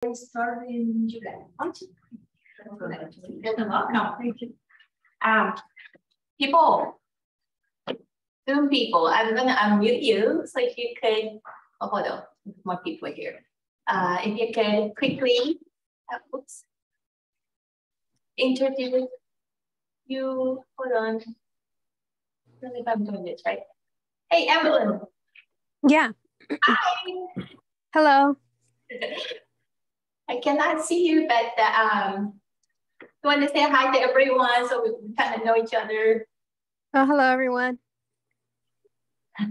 Start in July. No, thank you. Zoom people, I'm gonna unmute you. So if you could, oh, hold on, more people here. If you could quickly, oops, introduce you. Hold on. Really, if I'm doing this right. Hey, Evelyn. Yeah. Hi. Hello. I cannot see you, but you want to say hi to everyone so we kind of know each other. Oh, hello, everyone.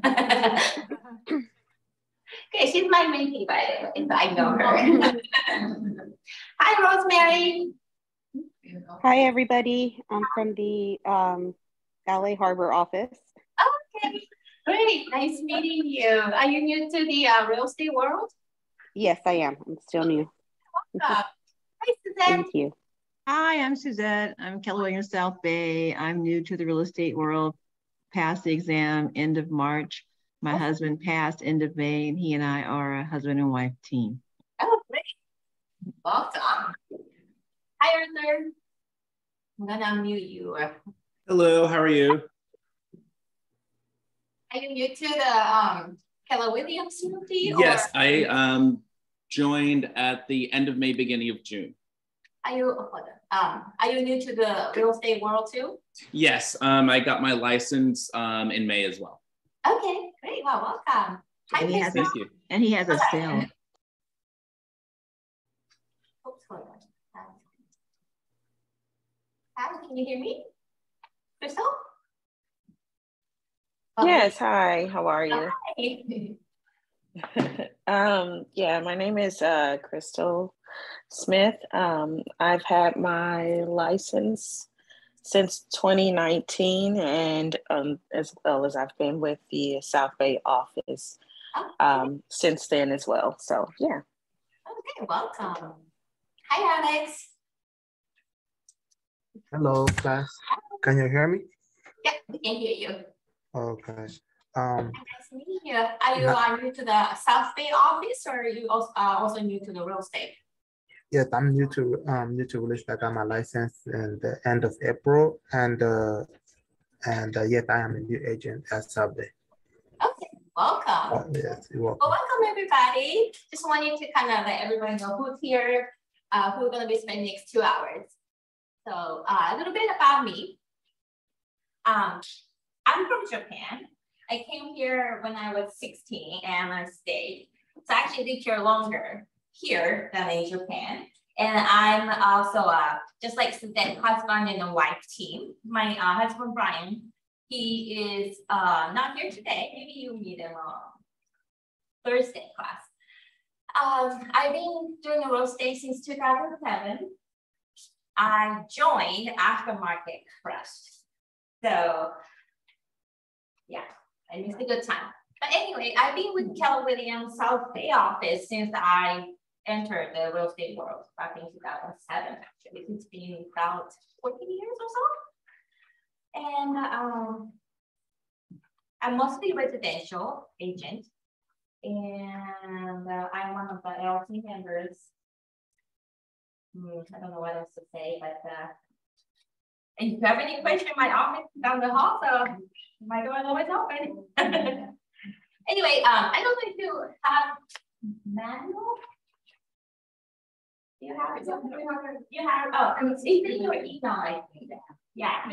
Okay, she's my mentee, by the way, so I know her. Hi, Rosemary. Hi, everybody. I'm from the LA Harbor office. Okay, great. Nice meeting you. Are you new to the real estate world? Yes, I am. I'm still new. Welcome. Hi, Suzette. Thank you. Hi, I'm Suzette. I'm Keller Williams South Bay. I'm new to the real estate world. Passed the exam end of March. My husband passed end of May, and he and I are a husband and wife team. Oh, great. Welcome. Hi, Arthur. I'm gonna unmute you. Hello, how are you? Are you new to the Keller Williams community? Yes, I joined at the end of May, beginning of June. Are you new to the real estate world too? Yes, I got my license in May as well. Okay, great. Well, welcome. Hi, And he has Thank you. And he has a sale. Oops, hold on. Hi, can you hear me? Crystal? Yes, hi, how are you? Hi. Yeah, my name is Crystal Smith. I've had my license since 2019, and as well as I've been with the South Bay office since then as well. So yeah. Okay, welcome. Hi, Alex. Hello, class. Can you hear me? Yeah, we can hear you. Okay. Nice meeting you. Are you new to the South Bay office, or are you also new to the real estate? Yes, I'm new to real estate. I got my license in the end of April, and yes, I am a new agent at South Bay. Okay, welcome. Yes, you're welcome. Well, welcome everybody. Just wanted to kind of let everybody know who's here, who we're going to be spending the next 2 hours. So a little bit about me. I'm from Japan. I came here when I was 16 and I stayed. So I actually lived here longer here than in Japan. And I'm also just like Suzette, husband and a wife team. My husband, Brian, he is not here today. Maybe you meet him on Thursday class. I've been doing real estate since 2007. I joined after market crashed. So yeah, I missed a good time. But anyway, I've been with Keller Williams South Bay office since I entered the real estate world back in 2007. Actually, it's been about 14 years or so. And I'm mostly residential agent, and I'm one of the LT members. I don't know what else to say, but and if you have any question, my office down the hall, so my door is always open. Anyway, I don't know if you have manual. You have it's in your email, I think. Yeah,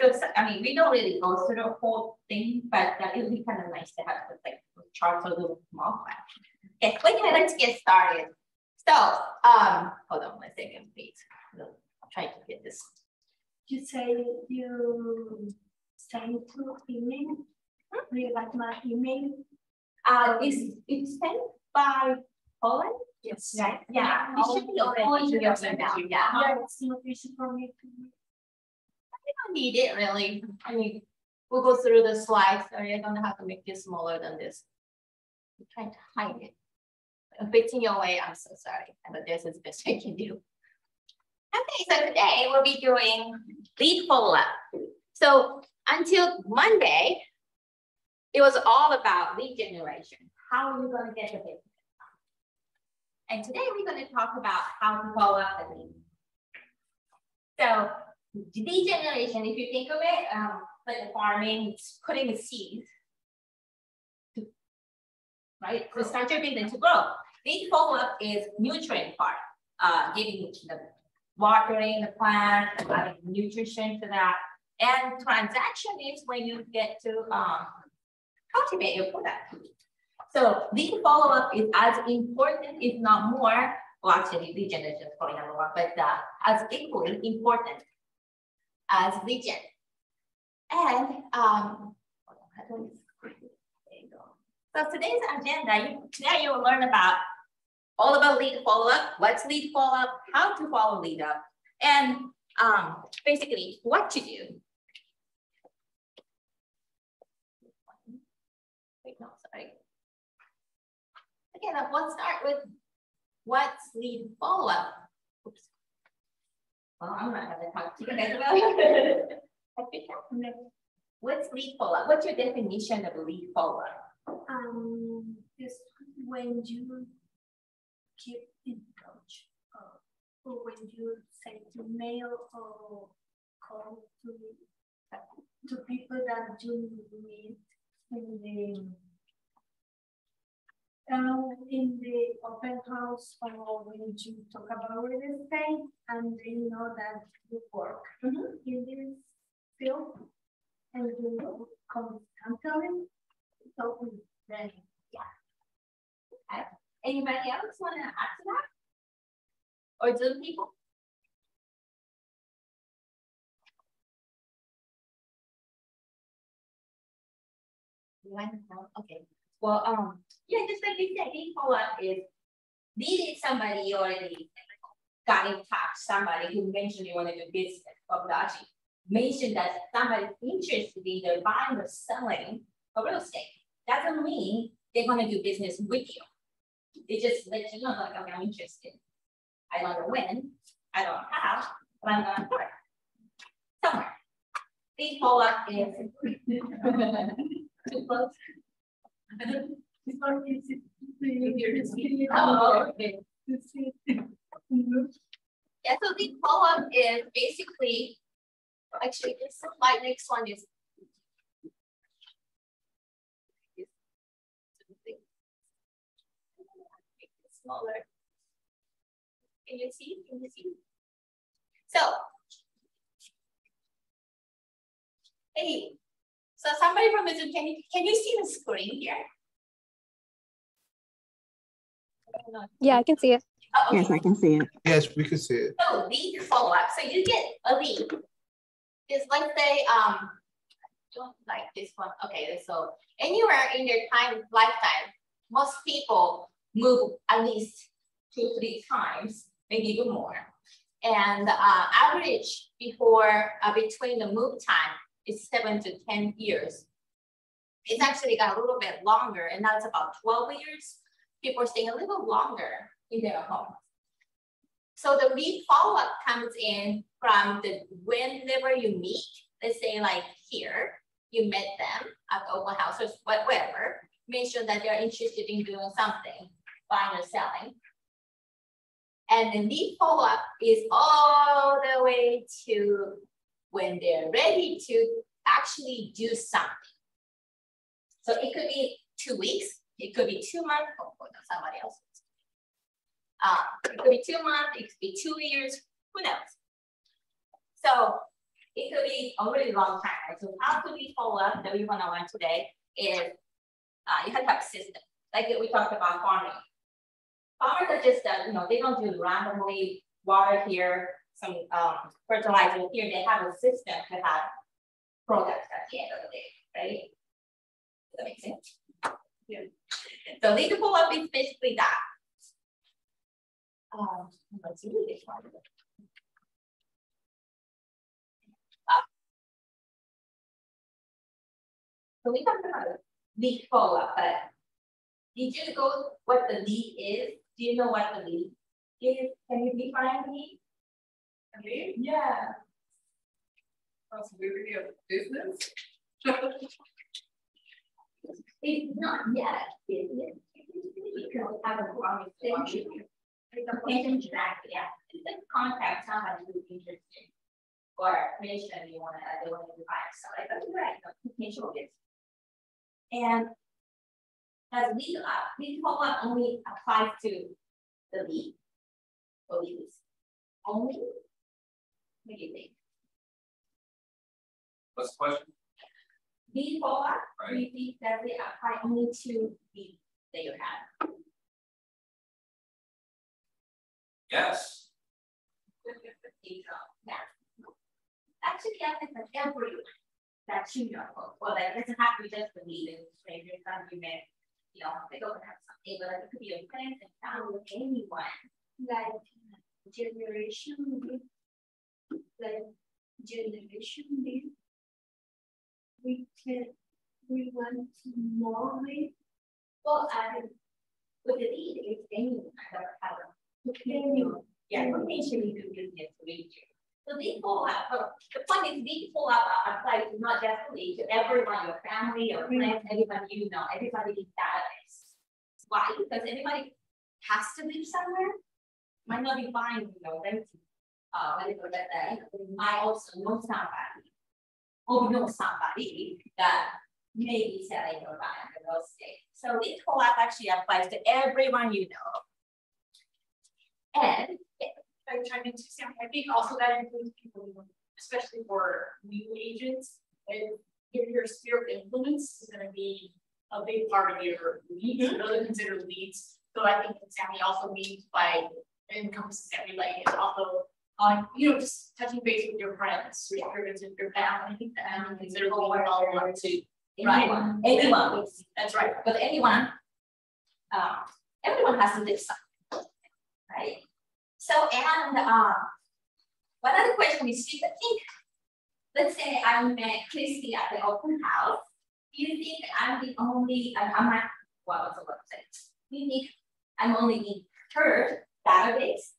so I mean, we don't really go through the whole thing, but it would be kind of nice to have like charts a little small. Okay, anyway, let's get started. So, hold on 1 second, please. I'm trying to get this. You say you send to email? Do you like my email? It's sent by Poland? Yes. Right? Yeah, it should be already in your email. Yeah, it's not easy for me to. I don't need it really. I mean, we'll go through the slides. Sorry, I'm gonna have to make this smaller than this. I'm trying to hide it. If it's in your way, I'm so sorry. But this is the best I can do. Okay, so today we'll be doing lead follow-up. So until Monday, it was all about lead generation. How are you going to get the business? And today we're going to talk about how to follow up the lead. So lead generation, if you think of it, like farming, it's putting the seeds, right? To start your business to grow. Lead follow-up is nutrient part, giving the watering the plant, adding nutrition to that. And transaction is when you get to cultivate your product. So lead follow-up is as important, if not more, well, actually lead generation is probably number one, but as equally important as lead gen. And there you go. So today's agenda, today you will learn all about lead follow-up, what's lead follow-up, how to follow lead up, and basically what to do. Wait, no, sorry. Okay, let's start with what's lead follow-up. Oops. Well, I'm not going to talk to you guys about it. What's lead follow-up? What's your definition of a lead follow-up? Is when you keep in touch, or when you send email or call to people that you meet in the open house, or when you talk about real estate and they know that you work in this field and you constantly. So then, yeah. Okay. Anybody else want to add to that? Or Zoom people? Okay. Well, yeah, just like we said, lead follow-up is leading somebody you already got in touch, somebody who mentioned you want to do business, or actually mentioned that somebody's interested in either buying or selling a real estate. Doesn't mean they're going to do business with you. They just let you know, like, okay, I'm interested. I don't know when, I don't know how, but I'm going to work somewhere. Lead follow-up is too close. Oh, okay. Yeah, so lead follow-up is basically, actually, this slide, next one is smaller. Can you see? Can you see? So, hey, so somebody from the Zoom, can you see the screen here? Yeah, I can see it. Oh, okay. Yes, I can see it. Yes, we can see it. So lead follow-up. So you get a lead. It's let's say don't like this one. Okay, so anywhere in their lifetime, most people move at least 2-3 times, maybe even more. And average between the move time is 7 to 10 years. It's actually got a little bit longer, and that's about 12 years. People are staying a little longer in their home. So the lead follow-up comes in from whenever you meet. Let's say like here, you met them at the open house or whatever, mention that they're interested in doing something, buying or selling. And the lead follow-up is all the way to when they're ready to actually do something. So it could be 2 weeks, it could be 2 months, oh, somebody else. It could be 2 months, it could be 2 years, who knows? So it could be a really long time. Right? So how to lead follow-up that we want to learn today is you have to have a system. Like we talked about farming. Farmers are just, they don't do randomly water here, some fertilizer here. They have a system to have products at the end of the day, right? Does that make sense? Yeah. So lead follow-up is basically that. Let's see this one. So we talked about lead follow-up, but did you go what the lead is? Do you know what the lead is? Can you define lead? A lead? Yeah. Possibility of business? It's not yet business. You can have a wrong extension. Exactly, yeah. You can contact somebody who's interested or mention they want to buy stuff like that. Right, potential gifts. And as lead follow-up only applies to the lead or leads. Only? What do you think? What's the question? Lead follow-up, do you think that they apply only to lead that you have? Yes. Yeah. Actually, I think that everyone that you know, well, that doesn't have to be just the lead and strangers that you met, you know, they don't have something, but it could be a friend and family with anyone. Like generation, we want more with. Well, with the lead, it's anyone that have a yeah, potentially do business with you. So these follow-up, the point is these follow-up apply to not just to lead, to everyone, your family, your friends, everybody you know, everybody in database. Why? Because everybody has to live somewhere. Might not be fine, you know, renting. They might also know somebody or know somebody that may be selling or buying the real estate. So this follow-up actually applies to everyone you know. And I chime in too, Sammie. I think also that includes people, especially for new agents, and your sphere of influence is going to be a big part of your leads, really considered leads. So I think Sammie also means by encompasses everybody, and also you know, just touching base with your friends, your family. I think that consider all one too. Right, anyone. That's right. But anyone, everyone has to live something, right? So, and one other question is, do you think, let's say I met Christy at the open house, do you think I'm the only, what was the website? Do you think I'm only in her database?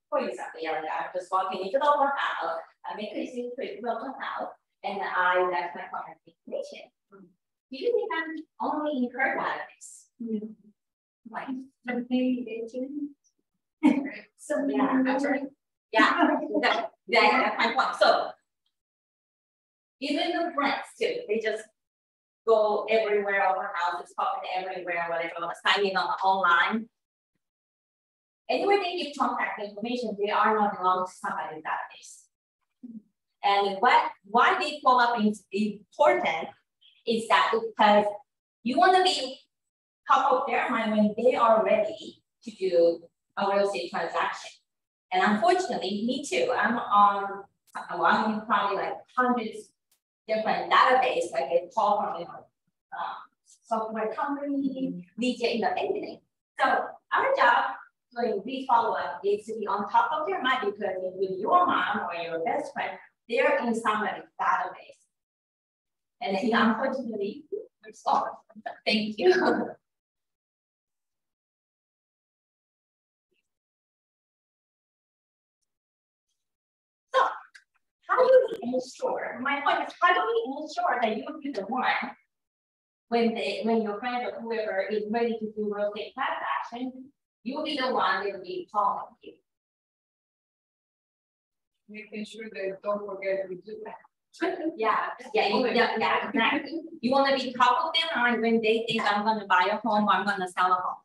For example, yeah, I'm just walking into the open house, I met Christy at the open house, and I left my contact information. Do you think I'm only in her database? Mm-hmm. Like something so yeah, that's right. Yeah, that's my point. So even the friends too, they just go everywhere, open houses, popping everywhere, whatever, signing on online. Anyway, they give contact information, they are not belong to somebody's database. And why they follow up is important is that because you want to be top of their mind when they are ready to do a real estate transaction. And unfortunately, me too, I'm on probably like hundreds different databases, like a call from software company, DJ, anything. So our job doing these follow-up is to be on top of their mind because with your mom or your best friend, they're in somebody's database. And then, unfortunately, thank you. So, how do we ensure? My point is, how do we ensure that you will be the one when your friend or whoever is ready to do real estate transaction, you will be the one that will be calling you. Making sure they don't forget to do that. Yeah, exactly. You want to be top of their mind when they think I'm going to buy a home or I'm going to sell a home.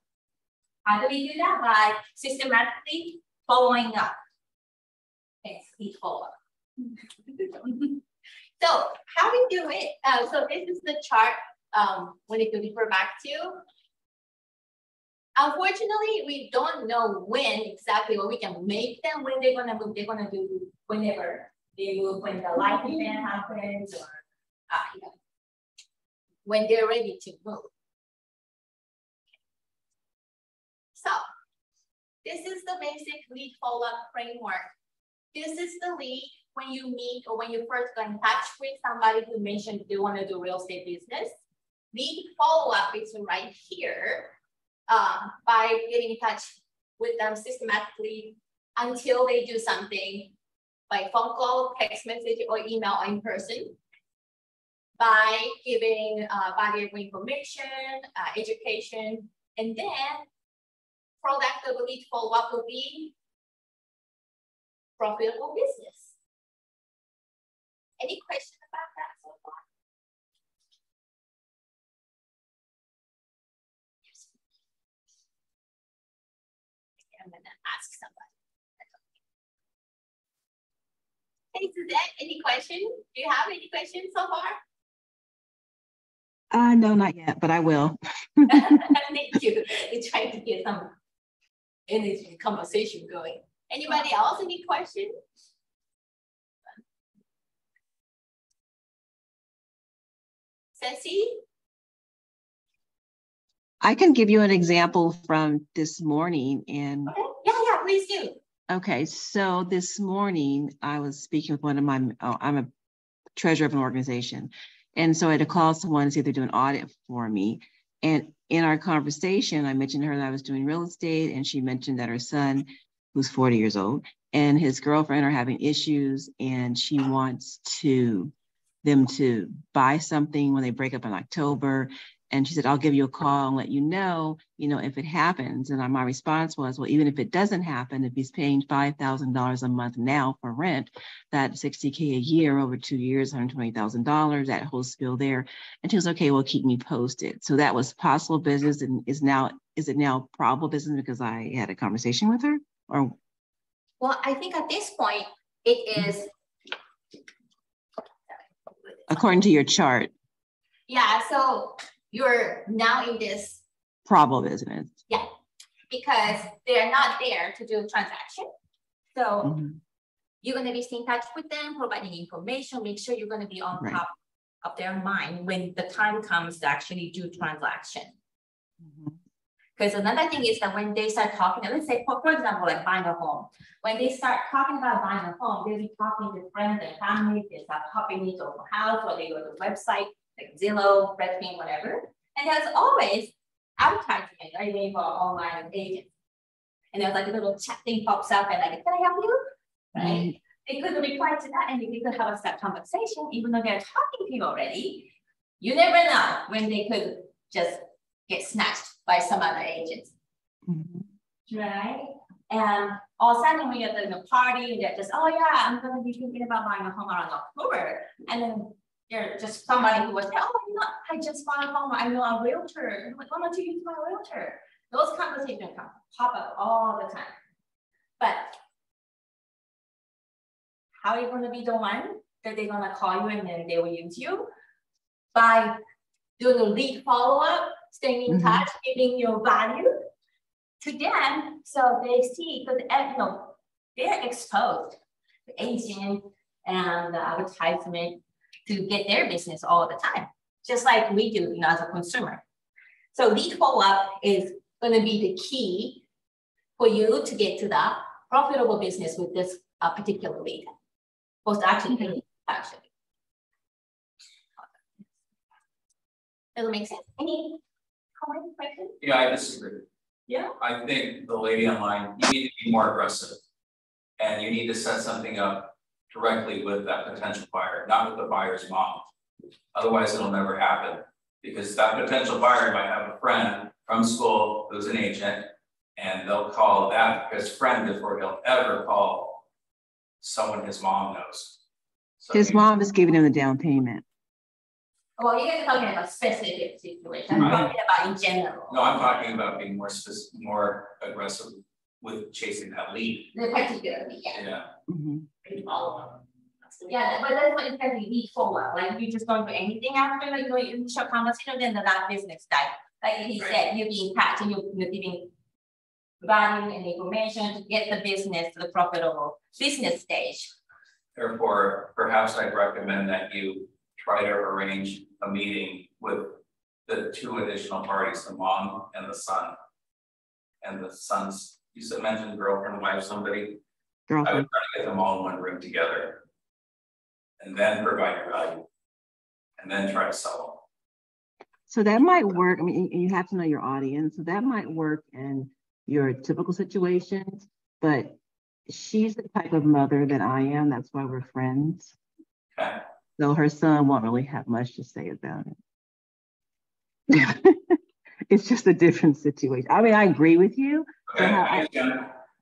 How do we do that? By systematically following up. It's follow up. So how we do it? So this is the chart. When it could refer back to. Unfortunately, we don't know when exactly, or we can make them when they're gonna move. They're gonna do whenever they move, when the life event happens, or when they're ready to move. So this is the basic lead follow-up framework. This is the lead when you meet or when you first get in touch with somebody who mentioned they want to do real estate business. Lead follow-up is right here. By getting in touch with them systematically until they do something by phone call, text message, or email, or in person. By giving valuable information, education, And then product that will lead follow-up will be profitable business. Any question about that so far? Yes. I'm gonna ask somebody. Hey, Suzette, any questions? Do you have any questions so far? No, not yet, but I will. Thank you. We're trying to get some energy conversation going. Anybody else any questions? Ceci? I can give you an example from this morning. And okay. Yeah, please do. Okay, so this morning I was speaking with one of my, I'm a treasurer of an organization. And so I had to call someone to see if they're doing an audit for me. And in our conversation, I mentioned to her that I was doing real estate, and she mentioned that her son, who's 40 years old, and his girlfriend are having issues, and she wants them to buy something when they break up in October. And she said, I'll give you a call and let you know, if it happens. And my response was, well, even if it doesn't happen, if he's paying $5,000 a month now for rent, that's $60K a year over 2 years, $120,000, that whole spiel there. And she was, okay, well, keep me posted. So that was possible business. And is it now probable business because I had a conversation with her? Or? Well, I think at this point, it is. According to your chart. Yeah, so you're now in this probable business. Yeah, because they're not there to do a transaction. So you're going to be staying in touch with them, providing information, make sure you're going to be on top of their mind when the time comes to actually do transaction. Because another thing is that when they start talking, let's say, for example, like buying a home, when they start talking about buying a home, they'll be talking to friends and family, they start popping into a house, or they go to the website, like Zillow, Redfin, whatever. And there's always advertisement, right, for online agents. And there's like a little chat thing pops up and like, can I help you? Right? They could reply to that and they could have a step conversation, even though they're talking to you already. You never know when they could just get snatched by some other agents. Right? And all of a sudden when you're at the party and they're just, oh yeah, I'm gonna be thinking about buying a home around October. And then you're just somebody who was, oh, I just bought a home. I know a realtor. I'm like, why don't you use my realtor? Those conversations pop up all the time. But how are you going to be the one that they're going to call you and then they will use you? By doing a lead follow-up, staying in touch, giving your value to them so they see, because they're exposed to agent and the advertisement to get their business all the time, just like we do, as a consumer. So lead follow-up is going to be the key for you to get to the profitable business with this particular lead. Does it make sense? Any comment, question? Yeah, I disagree. Yeah. I think the lady online, you need to be more aggressive, and you need to set something up directly with that potential buyer, not with the buyer's mom. Otherwise, it'll never happen, because that potential buyer might have a friend from school who's an agent, and they'll call that his friend before he'll ever call someone his mom knows. So his mom is giving him the down payment. Well, you guys are talking about specific situation. I'm talking about in general. No, I'm talking about being more aggressive with chasing that lead. The particular lead, yeah. Yeah, but that's what exactly lead follow-up. Like you just don't do anything after initial conversation, then the that business died. Like he said, you're being touched and you're giving value and information to get the business to the profitable business stage. Therefore, perhaps I'd recommend that you try to arrange a meeting with the two additional parties, the mom and the son. And the son's, you mentioned girlfriend, wife, somebody. Girlfriend. I would try to get them all in one room together. And then provide your value. And then try to sell them. So that might work. I mean, you have to know your audience. So that might work in your typical situations, but she's the type of mother that I am. That's why we're friends. Okay. So her son won't really have much to say about it. It's just a different situation. I mean, I agree with you. Okay, I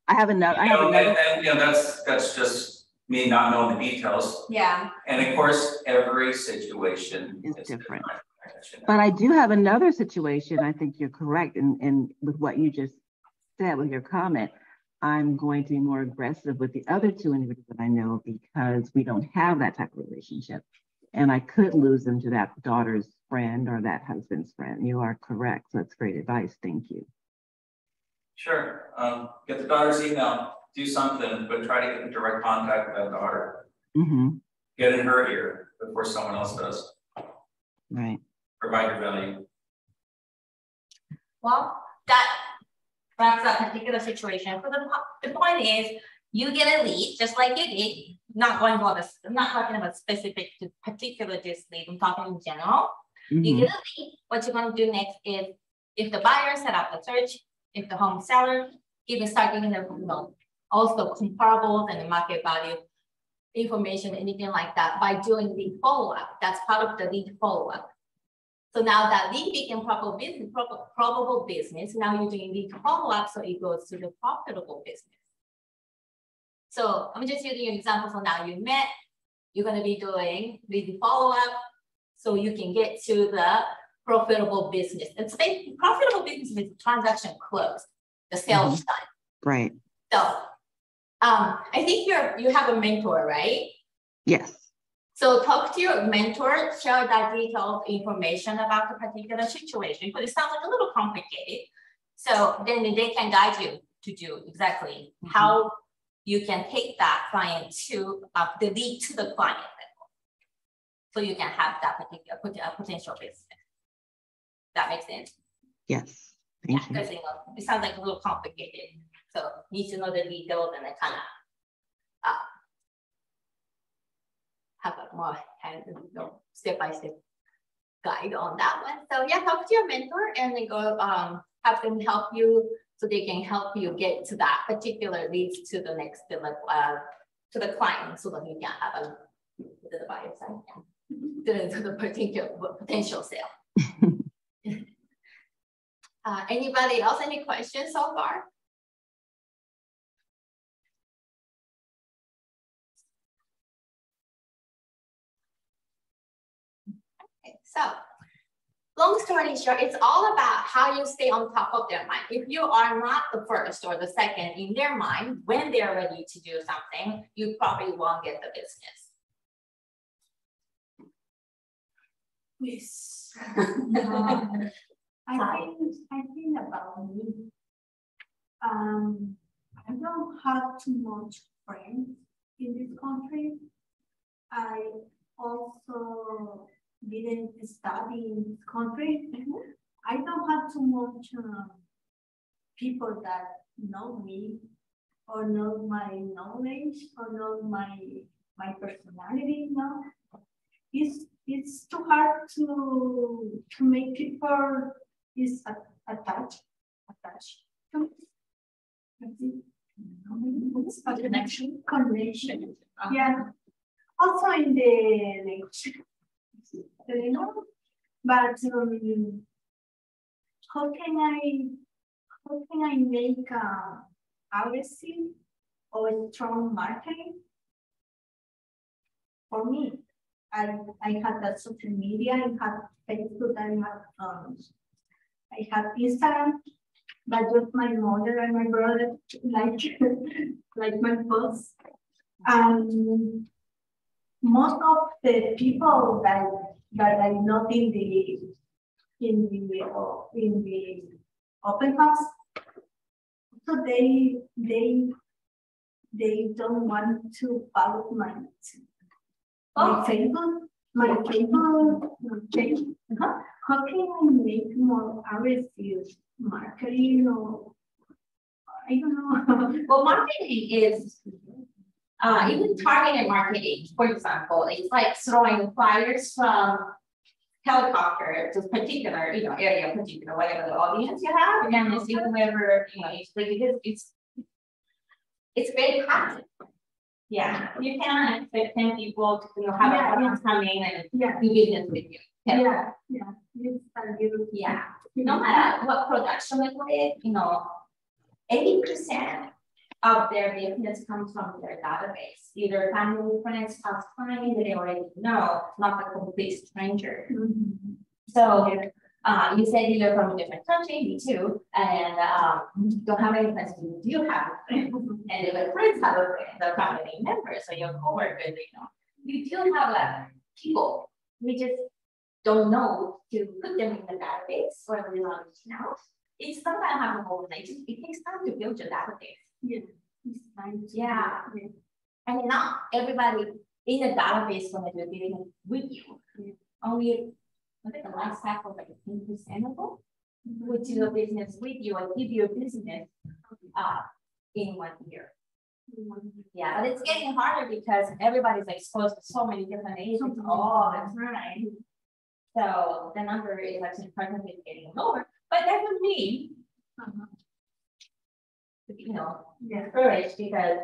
have another. And that's just me not knowing the details. Yeah. And of course, every situation is different. But I do have another situation. I think you're correct. And with what you just said with your comment, I'm going to be more aggressive with the other two individuals that I know because we don't have that type of relationship. And I could lose them to that daughter's friend or that husband's friend. You are correct. So that's great advice. Thank you. Sure. Get the daughter's email, do something, but try to get in direct contact with that daughter. Mm-hmm. Get in her ear before someone else does. Right. Provide your value. Well, that wraps up particular situation. So the point is, you get a lead, just like you did. Not talking about specific to particular this lead. I'm talking in general. Mm-hmm. You get a lead. What you're going to do next is, if the buyer set up a search, if the home seller, even start giving them, also comparables and the market value information, anything like that, by doing lead follow-up. That's part of the lead follow-up. So now that lead became probable business, now you're doing lead follow-up, so it goes to the profitable business. So I'm just using an example. So now you met, you're going to be doing lead follow-up, so you can get to the profitable business. It's profitable business means transaction closed, the sales done. Right. So I think you have a mentor, right? Yes. So talk to your mentor, share that detailed information about the particular situation, but it sounds like a little complicated. So then they can guide you to do exactly how you can take that client to the lead to the client level. So you can have that particular potential business. That makes sense? Yes. Thank you. Because it sounds like a little complicated. So need to know the details and then kind of have a more step-by-step guide on that one. So yeah, talk to your mentor and then go have them help you so they can help you get to that particular lead to the next to the client so that you can have to the buyer side, to the potential sale. Anybody else, any questions so far? Okay, so long story short, it's all about how you stay on top of their mind. If you are not the first or the second in their mind when they're ready to do something, you probably won't get the business. Yes. I think about me. I don't have too much friends in this country. I also didn't study in this country. I don't have too much people that know me or know my knowledge or know my personality. No, it's too hard to make people attached to me. It's a connection. Yeah. Also in the language. But how can I make aggressive or strong marketing? For me, I had that social media, I had Facebook, I had Instagram, but just my mother and my brother like my posts. Most of the people that I know in the open house, so they don't want to follow my Facebook page. How can I make more aggressive marketing or I don't know? Well, marketing is even targeted marketing, for example, it's like throwing flyers from helicopter to particular, area, particular, whatever the audience you have, and see whoever, it's very passive. Yeah, you cannot expect 10 people to have a audience come in and do business with you. Yeah. Yeah. no matter what production we put it, 80% of their business comes from their database, either family, friends, past clients that they already know, not a complete stranger. So you said you're from a different country, me too, and don't have any friends, you do have a friend, and if a friends have a friend, a family member, so your coworkers, you do have people. We just don't know to put them in the database or we are reaching out. It's sometimes happen overnight. It takes time to build your database. Yeah. Yeah. And not everybody in the database when they're dealing with you. Only look at the life cycle like 10% of them would do a business with you or give you a business in 1 year. Yeah, but it's getting harder because everybody's exposed to so many different agents all the time. So the number is actually presently getting lower, but that would mean, encouraged because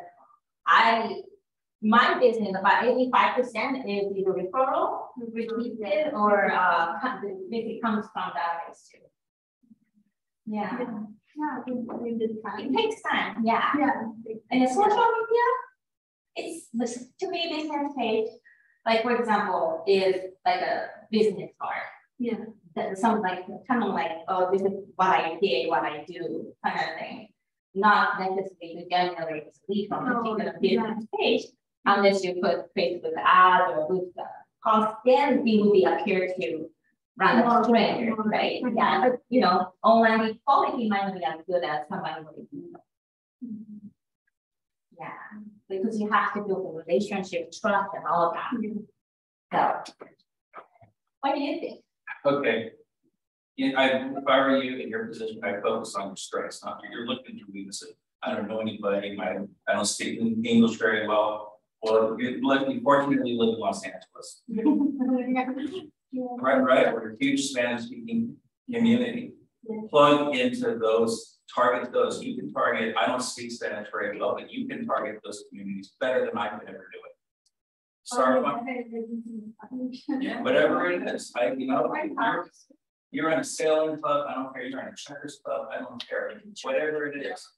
my business about 85% is either referral, repeated, or if it comes from database too. Yeah. Yeah, it takes time. Yeah. And the social media, it's to me business page. Like for example, is like a business card. Yeah. That's something like kind of like, oh, this is what I did, what I do, kind of thing. Not necessarily to generate a lead from a particular business page, unless you put Facebook ads or boost the cost, then it will be appear to random strangers, right? Yeah, but online quality might not be as good as somebody with Yeah, because you have to build a relationship, trust, and all of that. So, what do you think? Okay. If I were you in your position, I'd focus on your strengths, not you're looking for weaknesses. I don't know anybody. I don't speak English very well. Well, you fortunately live in Los Angeles. Right, we're a huge Spanish-speaking community. Plug into those, target those. You can target, I don't speak Spanish very well, but you can target those communities better than I could ever do it. Start whatever it is. You're in a sailing club, I don't care, you're in a checkers club, I don't care. Whatever it is.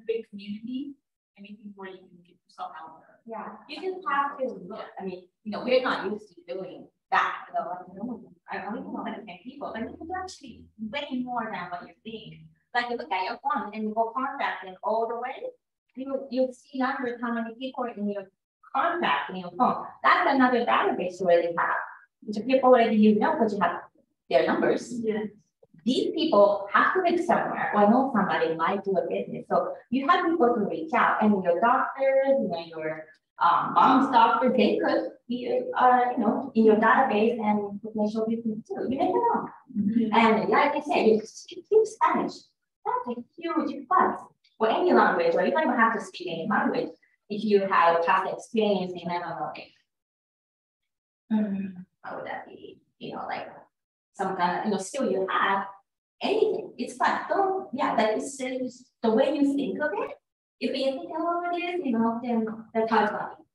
Big community, anything where you can get yourself out there. Yeah, you just have to look. I mean, we're not used to doing that. I don't even know how to pay people, but you can actually way more than what you think. Like you look at your phone and you go contacting all the way, you'll see numbers how many people in your contact in your phone. That's another database you already have. Which people already because you have their numbers. Yeah. These people have to live somewhere or know somebody might do a business. So you have people to reach out, and your doctors, your mom's doctor, they could be, in your database and potential business too. You never know. And like I said, you speak Spanish. That's a huge plus for any language, or you don't even have to speak any language if you have past experience in another language. How would that be? Like some kind of, still you have anything. It's fun. That is just the way you think of it. If you think about it, then that's how it's going.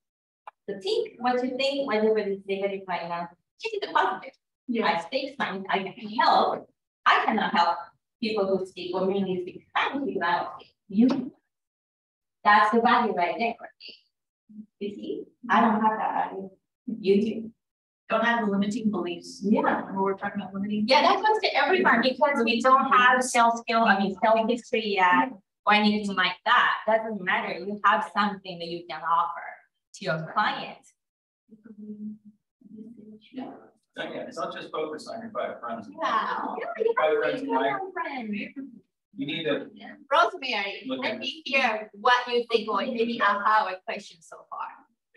So think what you think, whatever is negative right now, change it to positive. Yeah. I speak Spanish, I can help. I cannot help people who speak or mainly speak Spanish because I don't speak you. That's the value right there for me. You see, I don't have that value. You do. Don't have the limiting beliefs. Yeah. When we're talking about limiting. Yeah, that goes to everyone because we don't have sales history yet or anything like that. Doesn't matter. You have something that you can offer to your client. Yeah, it's not just focus on your 5 friends. Yeah. You need to. Rosemary, let me hear what you think or any aha question so far.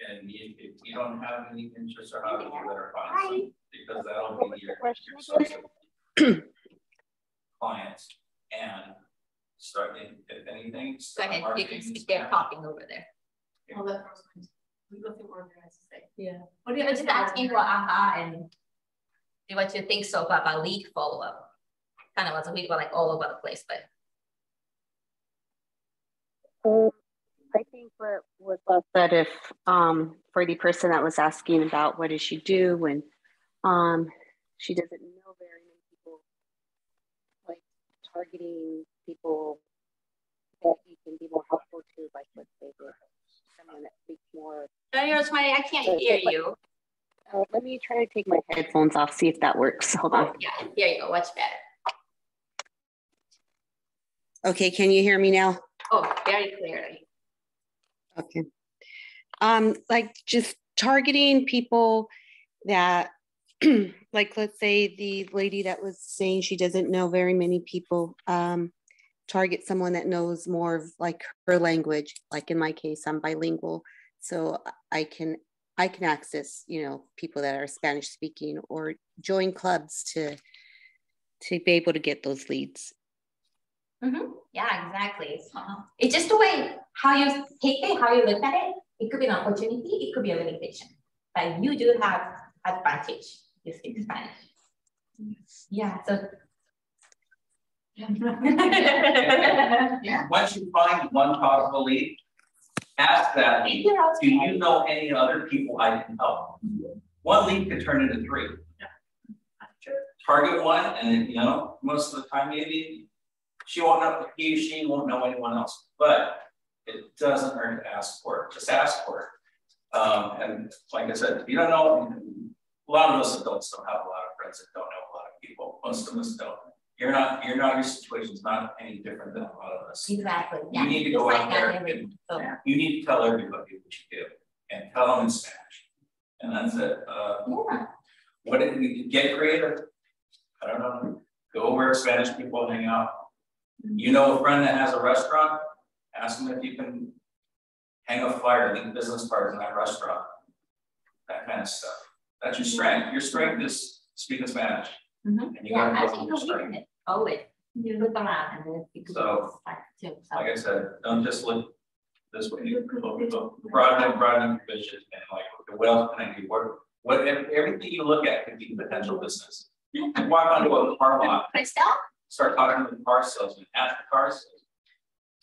And if you don't have any interest or hobbies, you better find some, because that'll be your source of clients. And starting, if anything, start go ahead, you can speak there talking over there. I'll let Rosemary. We go through what we're going to say. Yeah. What do you just asking for aha and what you think so far about lead follow-up? Kind of was a week like all over the place, but I think what was said, if for the person that was asking about what does she do when she doesn't know very many people targeting people that you can be more helpful to, like let's say someone that speaks more. Sorry, Rosemary, I can't hear you. Let me try to take my headphones off, see if that works. Hold on. Yeah, there you go. Much better. Okay, can you hear me now? Oh, very clearly. Okay. Like just targeting people that, like let's say the lady that was saying she doesn't know very many people, target someone that knows more of like her language. Like in my case, I'm bilingual, so I can access, you know, people that are Spanish speaking or join clubs to be able to get those leads. Mm-hmm. Yeah, exactly. It's just the way how you take it, how you look at it. It could be an opportunity, it could be a limitation, but you do have advantage. You speak Spanish. Yeah. So. Yeah. Once you find one possible lead, ask that lead, do you know any other people I can help? One lead could turn into 3. Target one, and you know, most of the time maybe he or she won't know anyone else, but it doesn't hurt to ask for it. Just ask for it. And like I said, if you don't know, a lot of us adults don't have a lot of friends that don't know a lot of people. Most of us don't. Your situation's not any different than a lot of us. Exactly. You need to go out there and you need to tell everybody what you do and tell them in Spanish. And that's it. What did you get creative? I don't know. Go where Spanish people hang out. You know a friend that has a restaurant? Ask them if you can hang a flyer, leave business cards in that restaurant. That kind of stuff. That's your strength. Your strength is speaking Spanish. And you gotta go with your strength. You look around and then you so, like I said, don't just look this way. Broaden your vision and like, okay, what else can I do? What everything you look at could be potential business. You can walk onto a car lot. Start talking to the car salesman. Ask the car salesman.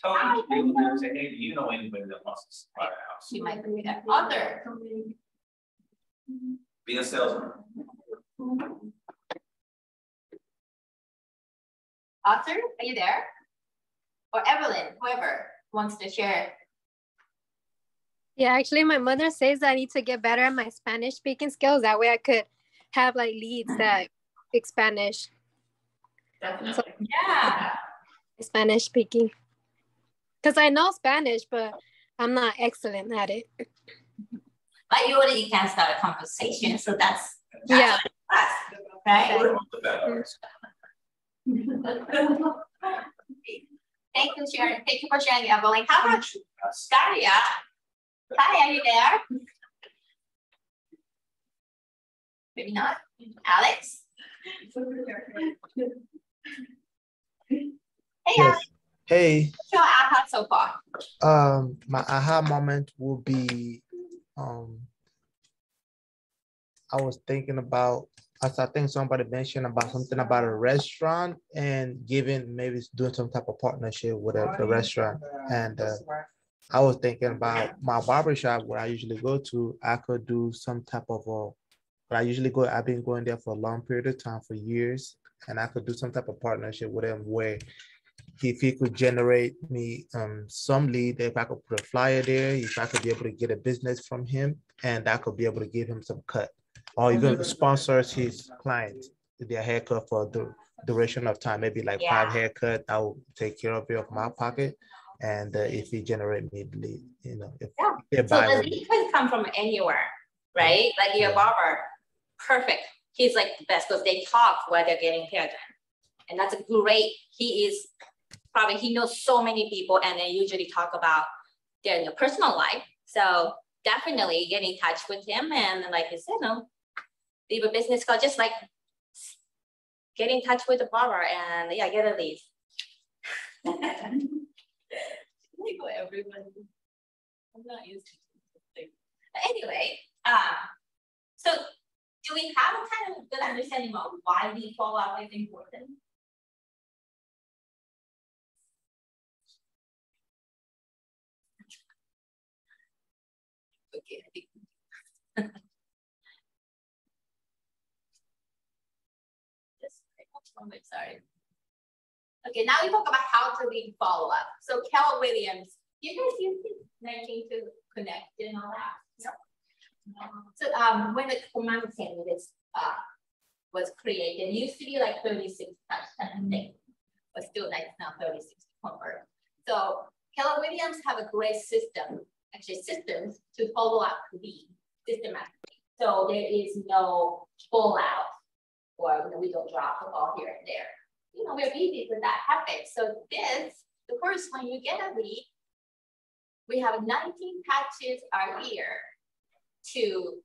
Tell them to be there and say, hey, do you know anybody that wants to buy a house? You might be that other. Be a salesman. Arthur, are you there? Or Evelyn, whoever wants to share. Yeah, actually, my mother says I need to get better at my Spanish speaking skills. That way I could have like leads that speak Spanish. Definitely. So, yeah. Spanish speaking. Because I know Spanish, but I'm not excellent at it. But you already can start a conversation, so that's yeah. Us, right? Thank you, Sharon. Thank you for sharing, Evelyn. How about Daria? Hi, are you there? Maybe not. Alex? Hey, yes. Alex. Hey. What's your aha so far? My aha moment will be, I was thinking about, as I think somebody mentioned about something about a restaurant and maybe doing some type of partnership with the restaurant. And I was thinking about my barbershop where I usually go to. I could do some type of I've been going there for a long period of time, for years, and I could do some type of partnership with him where if he could generate me some lead, if I could put a flyer there, if I could be able to get a business from him, and I could be able to give him some cut, or even sponsors his clients their haircut for the duration of time, maybe like 5 haircuts. I will take care of it of my pocket, and if he generate me the lead, you know, if they buy. So the lead can come from anywhere, right? Like your barber, perfect. He's like the best because they talk while they're getting hair done, and that's a great. He knows so many people, and they usually talk about their personal life. So definitely get in touch with him, and like you said, leave a business card, just like get in touch with the barber and get a lead. Everyone. I'm not used to this. Anyway, so do we have a kind of good understanding of why the follow-up is important? Okay, I think. Just one moment, sorry. Okay, now we talk about how to lead follow-up. So Keller Williams, you guys use it to connect and all that? No? So when the command center was created, it used to be like 36 touch kind of thing, but still like now 36 to convert. So Keller Williams have a great system, actually systems to follow up lead systematically. So there is no fallout or we don't drop the ball here and there. You know, we're busy when that happens. So this, the first when you get a lead, we have 19 touches are here to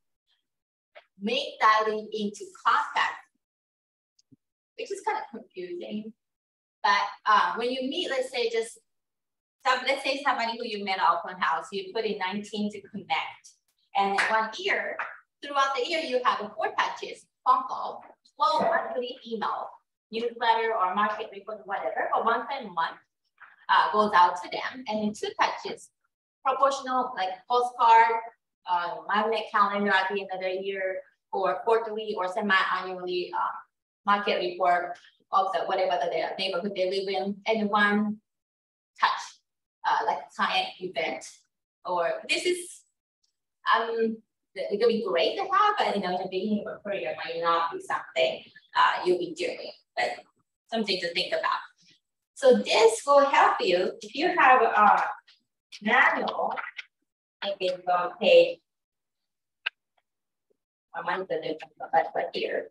make that lead into contact, which is kind of confusing. But when you meet, let's say let's say somebody who you met at open house, you put in 19 to connect. And in 1 year, throughout the year, you have 4 touches, phone call, 12 monthly email, newsletter or market report, whatever, but once a month goes out to them. And in 2 touches, proportional like postcard, magnet calendar at the end of the year, or quarterly or semi-annually market report of the whatever the neighborhood they live in, and 1 touch, like client event. Or this is it could be great to have, but you know, in the beginning of a career might not be something you'll be doing, but something to think about. So this will help you if you have a manual. I can go on page. I might put it right here.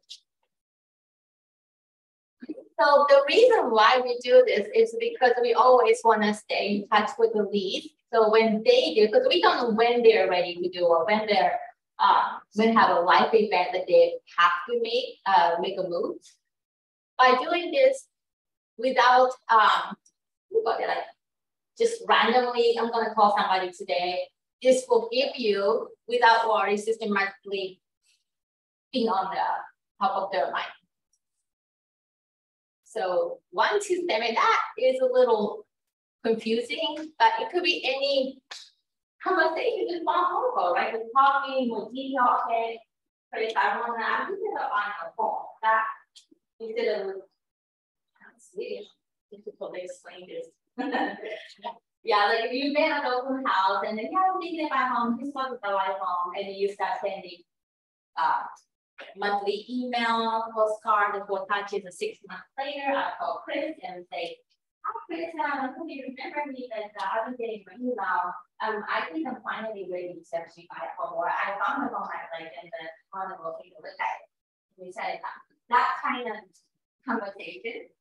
So the reason why we do this is because we always want to stay in touch with the leads. So when they do, because we don't know when they're ready to do or when they're when have a life event that they have to make a move. By doing this without like just randomly, I'm gonna call somebody today. This will give you without worry systematically being on the top of their mind. So one system, and that is a little confusing, but it could be any conversation, just one phone call, right? We're talking, we're talking. But if I want to, I'm just on the phone. That instead of Swedish, difficult to explain this. Yeah, like if you've been at an open house and then I'm thinking about home, this was the life home, and then you start sending monthly email, postcard, the 4 touches, and 6 months later, I call Chris and say, hi Chris, hope you remember me that I've been getting my email. I think I'm finally ready to actually buy a home, or I found it on my link and then on the looking at it. We said that kind of conversation,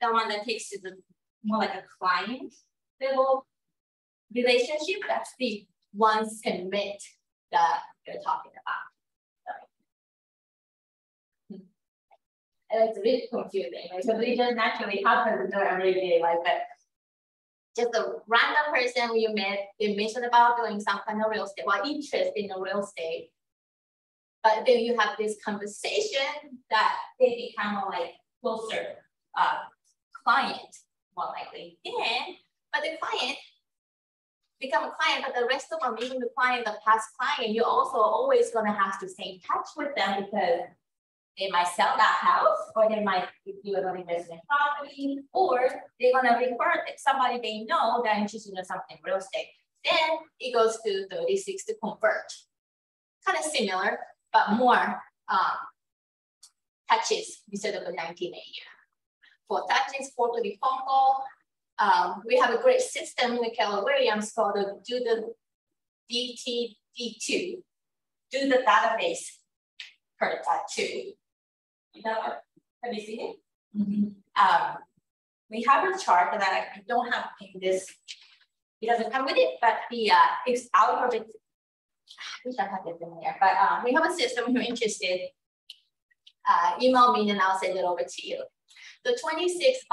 the one that takes to the more like a client level relationship, that's the one segment that you're talking about. And it's a bit confusing, right? So it just naturally happens in our everyday life, but just a random person you met, they mentioned about doing some kind of real estate or interest in the real estate. But then you have this conversation that they become a like closer client, more likely. But the client become a client, but the rest of them, even the client, the past client, you're also always gonna have to stay in touch with them because they might sell that house, or they might do an investment property, or they're gonna refer somebody they know that interested in something real estate. Then it goes to 36 to convert. Kind of similar, but more touches instead of the 19 a year. 4 touches, 4 to the phone call. We have a great system with Keller Williams called the do the DTD2, do the database per 2. You know, have you seen it? Mm-hmm. We have a chart that I don't have in this. It doesn't come with it, but the it's algorithm. I wish I had it in there, but we have a system. If you're interested, email me and I'll send it over to you. The 26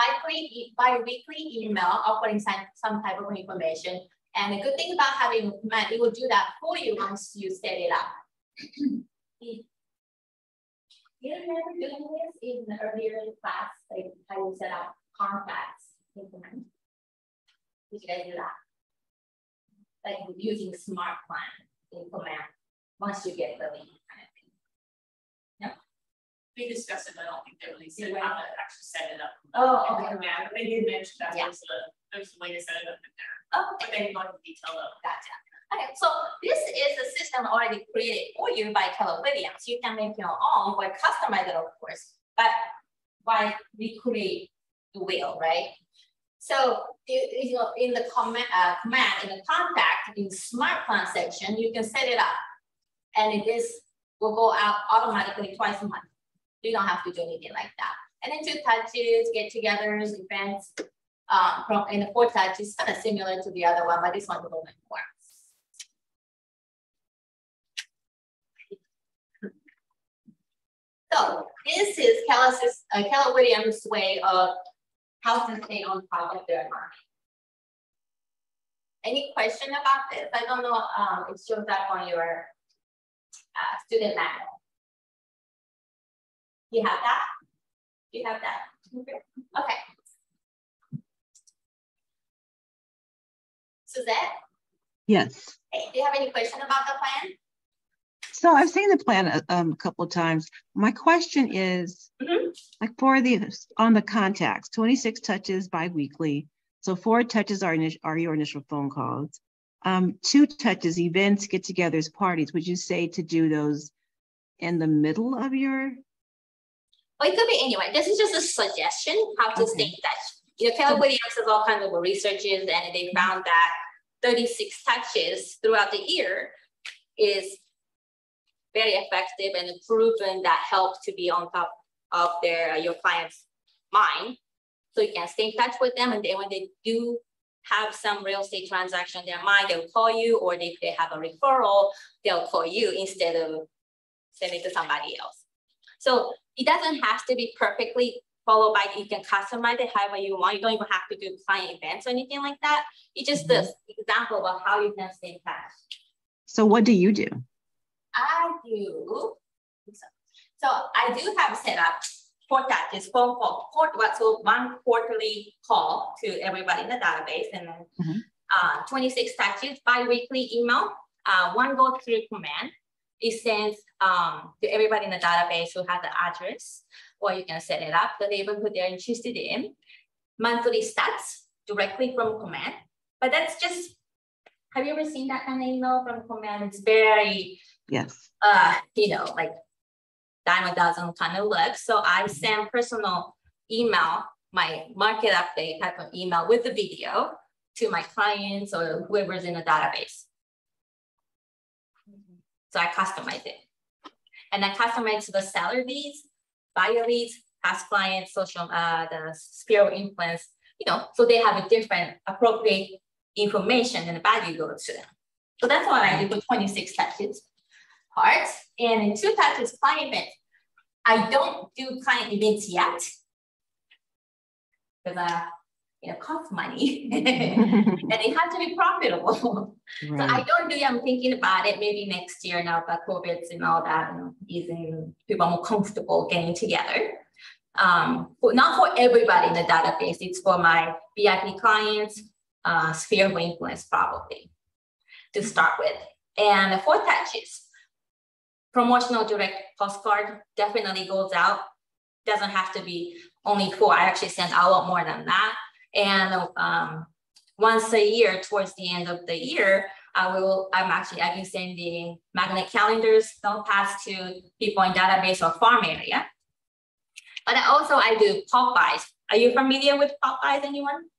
bi-weekly email offering some type of information. And the good thing about having a command, it will do that for you once you set it up. You remember doing this in the earlier class, like how you set up contacts in command? Did you guys do that? Like using smart plan in command once you get the link kind of thing. No? We discussed it, but I don't think they really said how to actually set it up. Oh, okay. Command, but they did mention that Yeah. there's a way to set it up in there. Oh, But they didn't go into detail of. gotcha. Okay, so this is a system already created for you by Keller Williams. You can make your own or customize it, of course, but why recreate the wheel, right? So you know, in the command, in the contact, in the smart plan section, you can set it up, and will go out automatically twice a month. You don't have to do anything like that. And then 2 touches, get-togethers, events. In the 4 touches, kind of similar to the other one, but this one a little bit more. So this is Keller Williams' way of how to stay on top of their market. Any question about this? I don't know. It shows up on your student manual. You have that? You have that? Okay. Suzette? Yes. Hey, do you have any question about the plan? So I've seen the plan a couple of times. My question is, like on the contacts, 26 touches biweekly. So 4 touches are your initial phone calls. 2 touches, events, get-togethers, parties. Would you say to do those in the middle of your? Well, it could be anyway. This is just a suggestion how to stay in touch. You know, Keller Williams has all kinds of researches, and they found that 36 touches throughout the year is very effective and proven that help to be on top of your client's mind. So you can stay in touch with them, and then when they do have some real estate transaction in their mind, they'll call you, or if they have a referral, they'll call you instead of sending it to somebody else. So it doesn't have to be perfectly followed by, you can customize it however you want. You don't even have to do client events or anything like that. It's just this example of how you can stay in touch. So what do you do? I do. So I do have set up 4 touches, phone call, so 1 quarterly call to everybody in the database, and then 26 touches, bi-weekly email. 1 goes through command. It sends to everybody in the database who has the address, or you can set it up, the neighborhood they're interested in. Monthly stats directly from command. But that's just, have you ever seen that kind of email from command? It's very, you know, like dime a dozen kind of look. So I send personal email, my market update type of email with the video to my clients or whoever's in the database. So I customize it. And I customize the seller leads, buyer leads, past clients, social, the sphere of influence, you know, so they have a different appropriate information and the value goes to them. So that's what I do with 26 touches parts. And in 2 touches client events, I don't do client events yet because it costs money and it has to be profitable. Right. So I don't do it. I'm thinking about it maybe next year now that COVID's and all that, easing, people are more comfortable getting together. But not for everybody in the database. It's for my VIP clients, sphere of influence probably to start with. And the 4 touches, promotional direct postcard definitely goes out. Doesn't have to be only 4. I actually send out a lot more than that. And once a year, towards the end of the year, I've been sending magnet calendars, don't pass to people in database or farm area. But I do pop-buys. Are you familiar with pop-buys, anyone?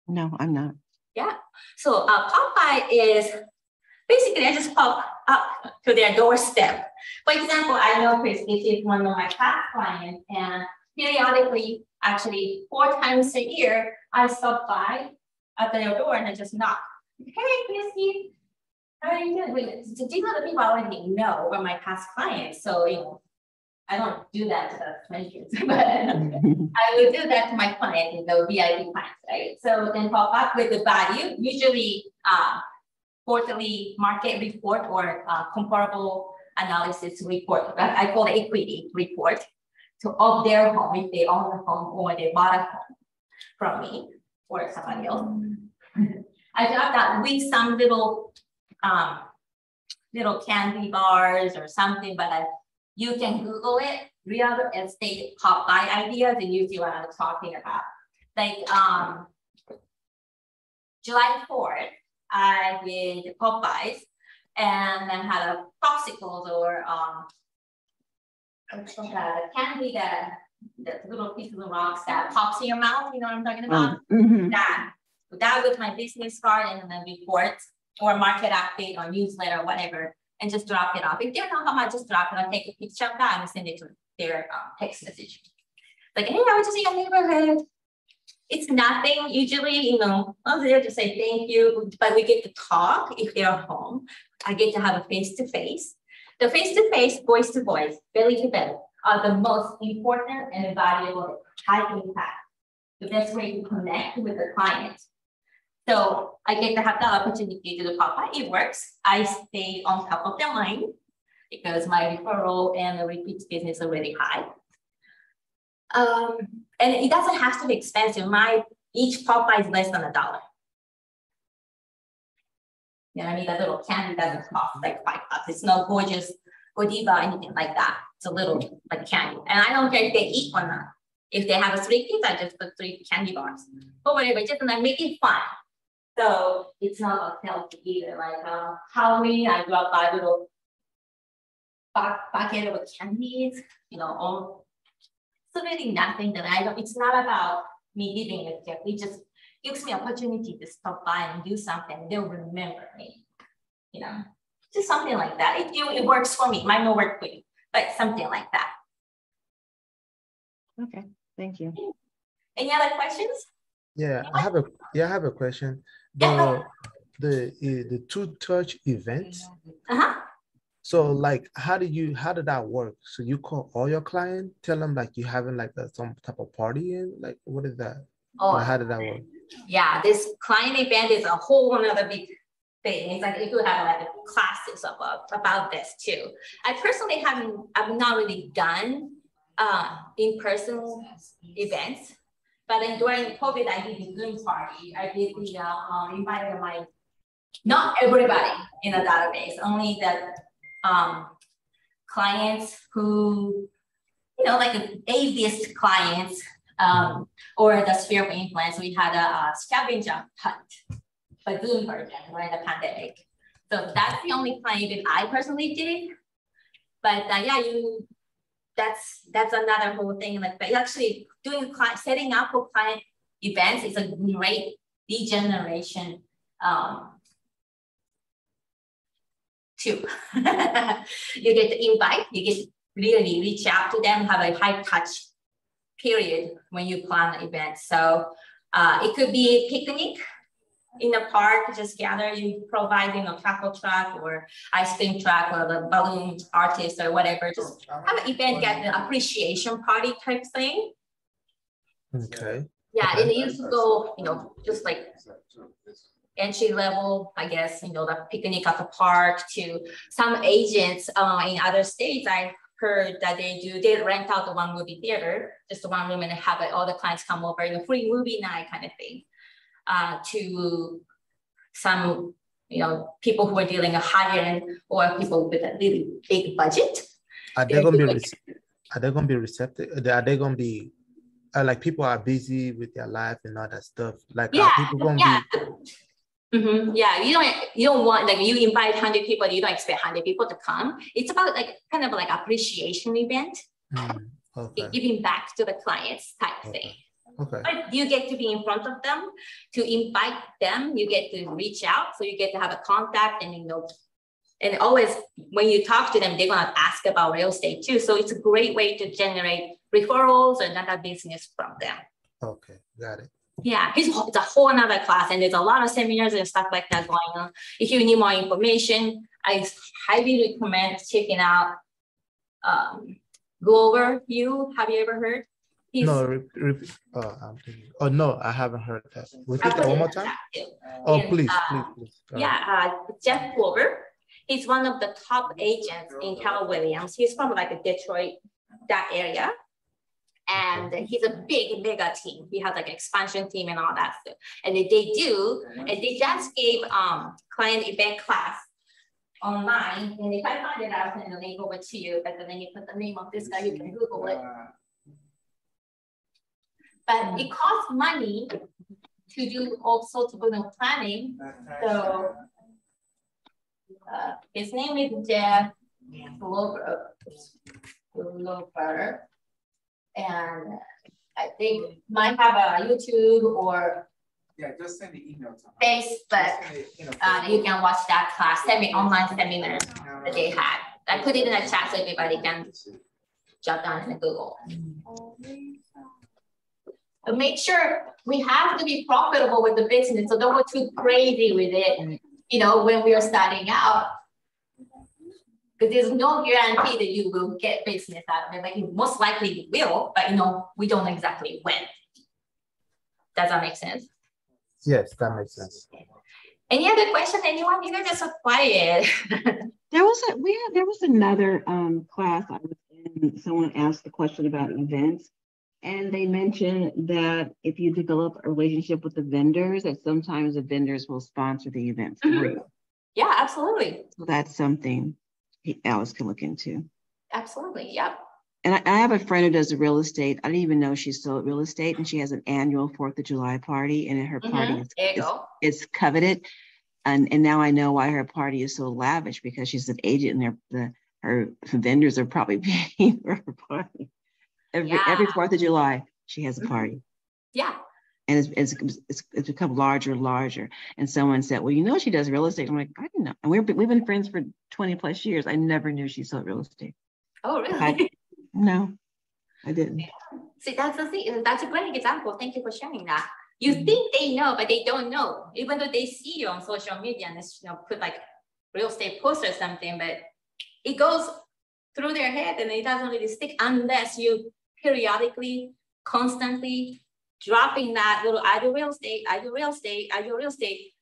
No, I'm not. Yeah. So pop-buy is basically I just pop up to their doorstep. For example, I know Chris, this is one of my past clients, and periodically, actually 4 times a year, I stop by at their door and I just knock. Hey, Christy, how are you doing? These are the people I already know from my past clients. So, you know, I don't do that to the strangers, but I would do that to my clients, the VIP clients, right? So then pop up with the value, usually quarterly market report or comparable analysis report. I call it equity report. Of their home, if they own the home or they bought a home from me or somebody else. I got that with some little candy bars or something, but You can Google it, real estate Popeye ideas, and you see what I'm talking about. Like July 4th, I did Popeyes and then had a popsicles or candy that little pieces of rocks that pops in your mouth, you know what I'm talking about? That was my business card and then reports or market update or newsletter or whatever, and just drop it off. If they don't know how much, just drop it. I'll take a picture of that and send it to their text message. Like, hey, I was just in your neighborhood. It's nothing. Usually, you know, I'm there to say thank you, but we get to talk if they're home. I get to have a face-to-face. The face-to-face, voice-to-voice, belly-to-belly are the most important and valuable, high impact. The best way to connect with the client. So I get to have the opportunity to do Popeye. It works. I stay on top of their mind because my referral and the repeat business are really high. And it doesn't have to be expensive. Each Popeye is less than $1. You know what I mean? That little candy doesn't cost like $5. It's no gorgeous Godiva or anything like that. It's a little like candy. And I don't care if they eat or not. If they have 3 kids, I just put 3 candy bars. But whatever, just like make it fun. So it's not about healthy either. Like Halloween, I drop by a little bucket of candies, you know, all. So really nothing that I don't, it's not about me giving a gift. It just gives me opportunity to stop by and do something. They'll remember me, you know, just something like that. It works for me. It might not work for you, but something like that. Okay, thank you. Any other questions? Yeah, I have a question. The two-touch events. So like, how did that work? So you call all your clients, tell them like you having like some type of party, and like, what is that? Oh, how did that work? Yeah, this client event is a whole another big thing. It's like you could have like classes about this too. I personally I've not really done in-person events, but then during COVID, I did the Zoom party. I did the invited not everybody in the database, only the clients who, you know, like atheist clients or the sphere of influence. We had a scavenger hunt, but Zoom version during the pandemic. So that's the only client that I personally did. But yeah, that's another whole thing. Like, but actually doing setting up for client events is a great lead generation too. You get to invite, you get to really reach out to them, have a high touch period when you plan an event. So it could be a picnic in the park, just gather, you provide, you know, taco truck or ice cream truck or the balloon artist or whatever. Just have an event, get an appreciation party type thing. Okay. Yeah, okay. And it used to go, you know, just like entry level, I guess, you know, the picnic at the park to some agents in other states. I heard that they rent out the one movie theater, just the one room, and have all the clients come over in a free movie night kind of thing. To some, you know, people who are dealing a high end or people with a really big budget. Are they gonna be receptive? Are they gonna be like, people are busy with their life and all that stuff? Like, are people gonna be? Yeah, you don't want, like, you invite 100 people, you don't expect 100 people to come. It's about like kind of like appreciation event, Okay. giving back to the clients type thing. Okay. But you get to be in front of them, to invite them, you get to reach out, so you get to have a contact, and you know, and always when you talk to them, they're gonna ask about real estate too. So it's a great way to generate referrals or another business from them. Okay, got it. Yeah, it's a whole another class, and there's a lot of seminars and stuff like that going on. If you need more information, I highly recommend checking out Glover View. Have you ever heard? No, no, I haven't heard that. Repeat that one more time. Oh, please. Jeff Glover. He's one of the top agents in Keller Williams. He's from like Detroit, that area. And he's a big mega team. He has like an expansion team and all that stuff. And they just gave client event class online, and if I find it, I'll send the link over to you, but then you put the name of this guy, you can Google it. But it costs money to do all sorts of planning. So his name is Jeff Glover, and I think might have a YouTube or just send the email to Facebook. You can watch that class, online seminar that they had. I put it in the chat so everybody can jot down in the Google. But make sure we have to be profitable with the business, so don't go too crazy with it. You know, when we are starting out, because there's no guarantee that you will get business out of it. Like, most likely you will, but you know, we don't know exactly when. Does that make sense? Yes, that makes sense. Any other question? Anyone? You guys are so quiet. There was another class I was in. Someone asked the question about events, and they mentioned that if you develop a relationship with the vendors, that sometimes the vendors will sponsor the events for you. Yeah, absolutely. So that's something Alice can look into. Absolutely, yep. And I have a friend who does real estate. I didn't even know she sold real estate, and she has an annual 4th of July party, and her party is coveted. And now I know why her party is so lavish, because she's an agent, and her vendors are probably paying for her party. Every 4th of July, she has a party. Yeah. And it's become larger and larger. And someone said, well, you know, she does real estate. I'm like, I didn't know. And we've been friends for 20 plus years. I never knew she sold real estate. Oh, really? No, I didn't. See, that's the thing. That's a great example. Thank you for sharing that. You think they know, but they don't know. Even though they see you on social media and it's, put like real estate post or something, but it goes through their head and it doesn't really stick unless you periodically, constantly dropping that little I do real estate,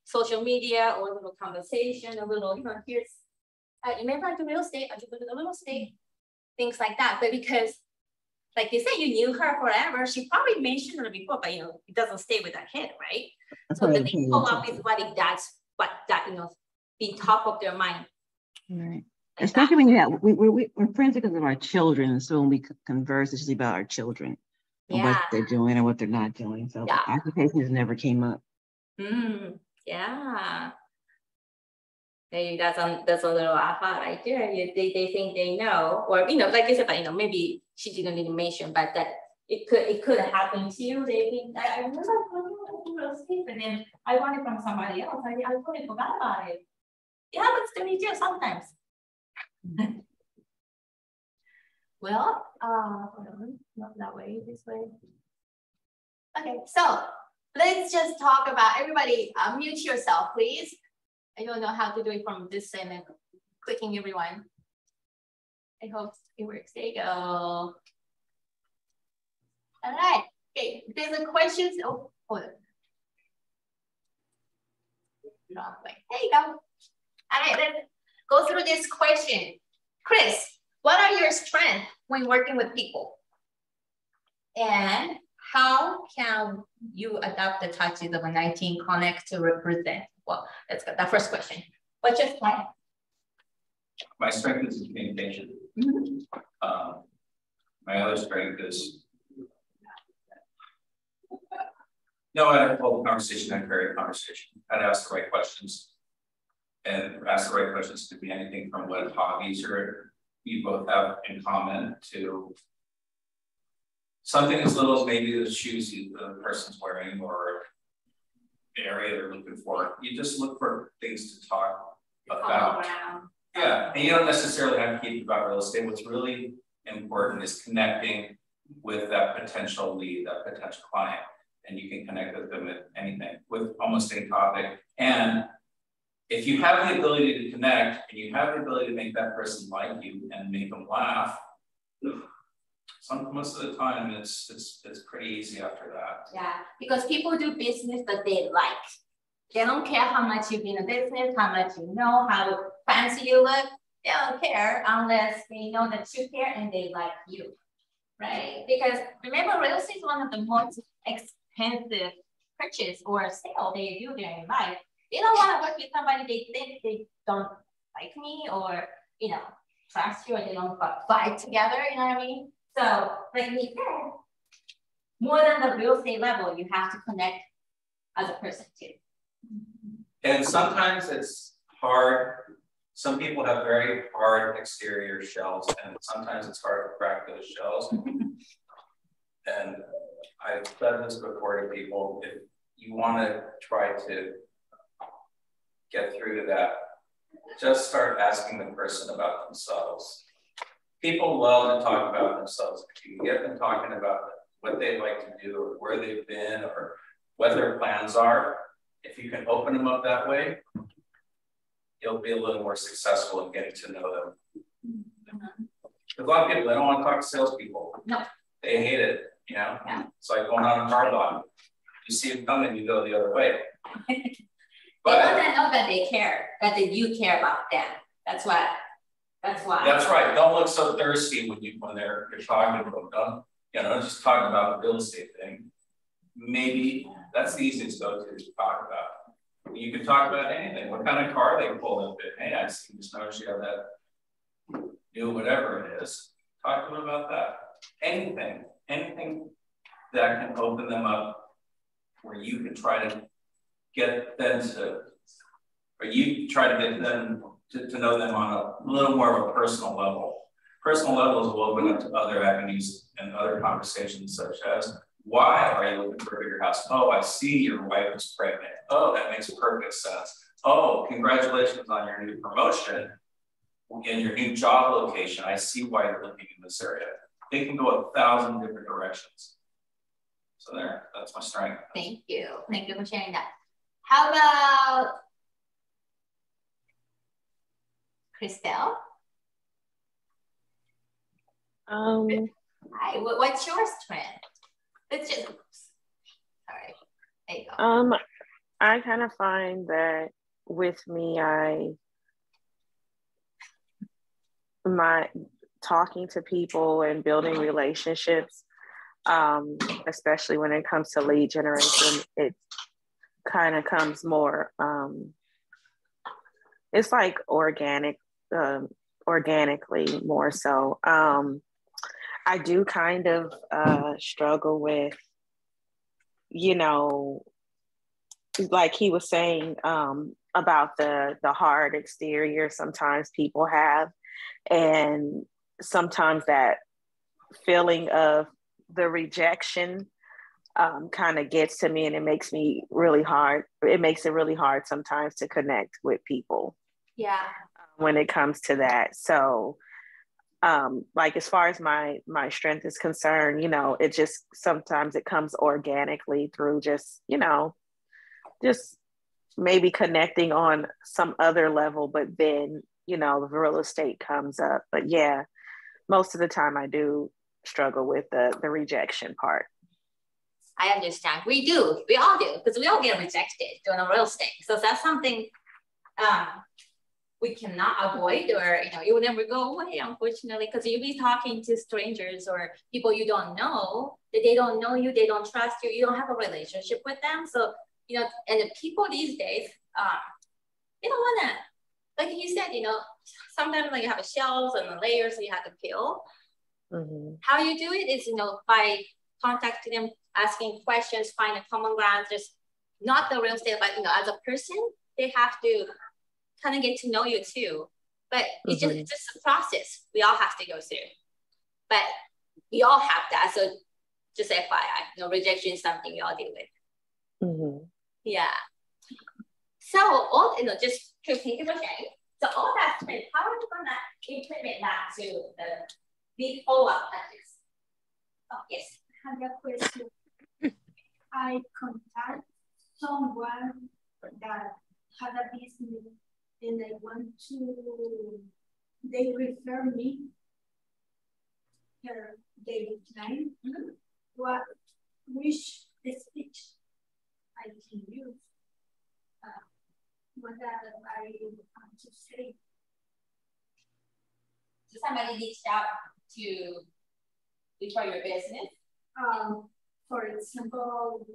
social media, or a little conversation, a little, here's, remember I do real estate, I do real estate, things like that. But because, like you said, you knew her forever, she probably mentioned it before, but it doesn't stay with that head, right? So the next follow-up is that's what that, be top of their mind. Right. Like especially when we're friends because of our children. So when we converse, it's usually about our children. And what they're doing and what they're not doing. So occupations never came up. Yeah. Maybe that's a little aha right there. They think they know, or like you said, but maybe she didn't even mention, but that it could happen to you. They think I remember real estate, and then I want it from somebody else. I totally forgot about it. It happens to me too sometimes. Well, hold on, not that way, this way. Okay, so let's just talk about everybody. Mute yourself, please. I don't know how to do it from this end and clicking everyone. I hope it works. There you go. All right. Okay, if there's a questions. Oh, hold on. Wrong way. There you go. All right, let's go through this question. Chris, what are your strengths when working with people? And how can you adapt the touches of a 19 Connect to represent? Well, let's get that first question. What's your strength? My strength is communication. My other strength is, I hold the conversation, I carry the conversation. I'd ask the right questions. And ask the right questions could be anything from what hobbies you both have in common to something as little as maybe the shoes the person's wearing or the area they're looking for. You just look for things to talk about. Yeah, and you don't necessarily have to keep about real estate. What's really important is connecting with that potential lead, that potential client, and you can connect with them with anything, with almost any topic. And if you have the ability to connect and you have the ability to make that person like you and make them laugh, most of the time it's pretty easy after that. Yeah, because people do business that they like. They don't care how much you've been in business, how much you know, how fancy you look. They don't care unless they know that you care and they like you, right? Because remember, real estate is one of the most expensive purchase or sale they do there in life. They don't want to work with somebody they think they don't like me or, you know, trust you or they don't fight together, you know what I mean? So like we said, more than the real estate level, you have to connect as a person too. And sometimes it's hard. Some people have very hard exterior shells, and sometimes it's hard to crack those shells. And I've said this before to people, if you want to try to get through to that, just start asking the person about themselves. People love to talk about themselves. If you can get them talking about what they'd like to do or where they've been or what their plans are, if you can open them up that way, you'll be a little more successful in getting to know them. A lot of people, they don't want to talk to salespeople. No. They hate it, you know? Yeah. It's like going on a car lot. You see them coming, you go the other way. But they want to know that they care, that you care about them. That's why. That's right. Don't look so thirsty when you're talking about them. You know, just talking about the real estate thing. Maybe that's the easiest go to talk about. You can talk about anything. What kind of car they pulled up in? Hey, I see just noticed you have that new whatever it is. Talk to them about that. Anything that can open them up where you can try to get them to, or you try to get them to know them on a little more of a personal level. Personal levels will open up to other avenues and other conversations such as, why are you looking for a bigger house? Oh, I see your wife is pregnant. Oh, that makes perfect sense. Oh, congratulations on your new promotion in your new job location. I see why you're looking in this area. They can go 1,000 different directions. So there, that's my strength. Thank you. Thank you for sharing that. How about Christelle? Hi, what's your strength? It's just, sorry, there you go. I kind of find that with me, my talking to people and building relationships, especially when it comes to lead generation, it kind of comes more, it's like organically more so. I do kind of struggle with, you know, like he was saying about the hard exterior sometimes people have, and sometimes that feeling of the rejection kind of gets to me, and it makes me really hard. It makes it really hard sometimes to connect with people. Yeah. When it comes to that. So like as far as my strength is concerned, you know, it just sometimes it comes organically through just, you know, just maybe connecting on some other level, but then, you know, the real estate comes up. But yeah, most of the time I do struggle with the rejection part. I understand. We do. We all do, because we all get rejected doing real estate. So that's something we cannot avoid, or you know, it will never go away, unfortunately, because you'll be talking to strangers or people you don't know, that they don't know you, they don't trust you, you don't have a relationship with them. So, you know, and the people these days, they don't want to, like you said, you know, sometimes like you have shelves and the layers that you have to peel. Mm-hmm. How you do it is, you know, by contacting them, asking questions, find a common ground, just not the real estate, but, you know, as a person, they have to kind of get to know you too. But it's just a process we all have to go through. But we all have that. So just FYI, you know, rejection is something we all deal with. Mm-hmm. Yeah. So all, you know, just to think about it. So all that spent, how are you gonna implement that to the follow-up practice? Oh, yes. I have a question. I contact someone that had a business and I want to, they refer me, they decline. Which speech I can use, what I want to say. So somebody reached out to for your business? For example,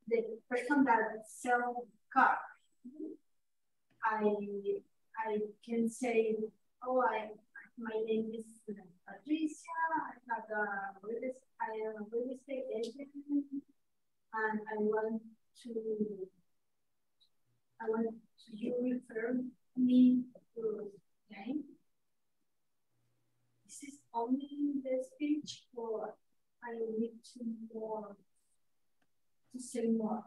the person that sells cars. I can say, oh, my name is Patricia. I am a real estate agent, and I want you refer me to Jane. This is only the speech, or I need to say more.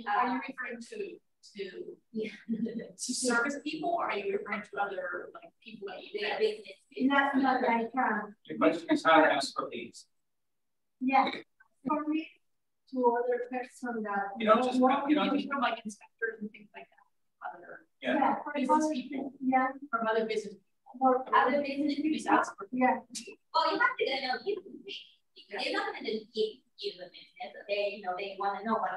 Are you referring to to service people, or are you referring to other like people that you business? Not I can. Your question is how to ask for leads. Yeah, for me, to other person that You don't just from like inspectors and things like that. Other business people. Yeah, from other business people. Or Other business people. Yeah. Well, you have to know people. They're not going to just give you the business. They want to know what's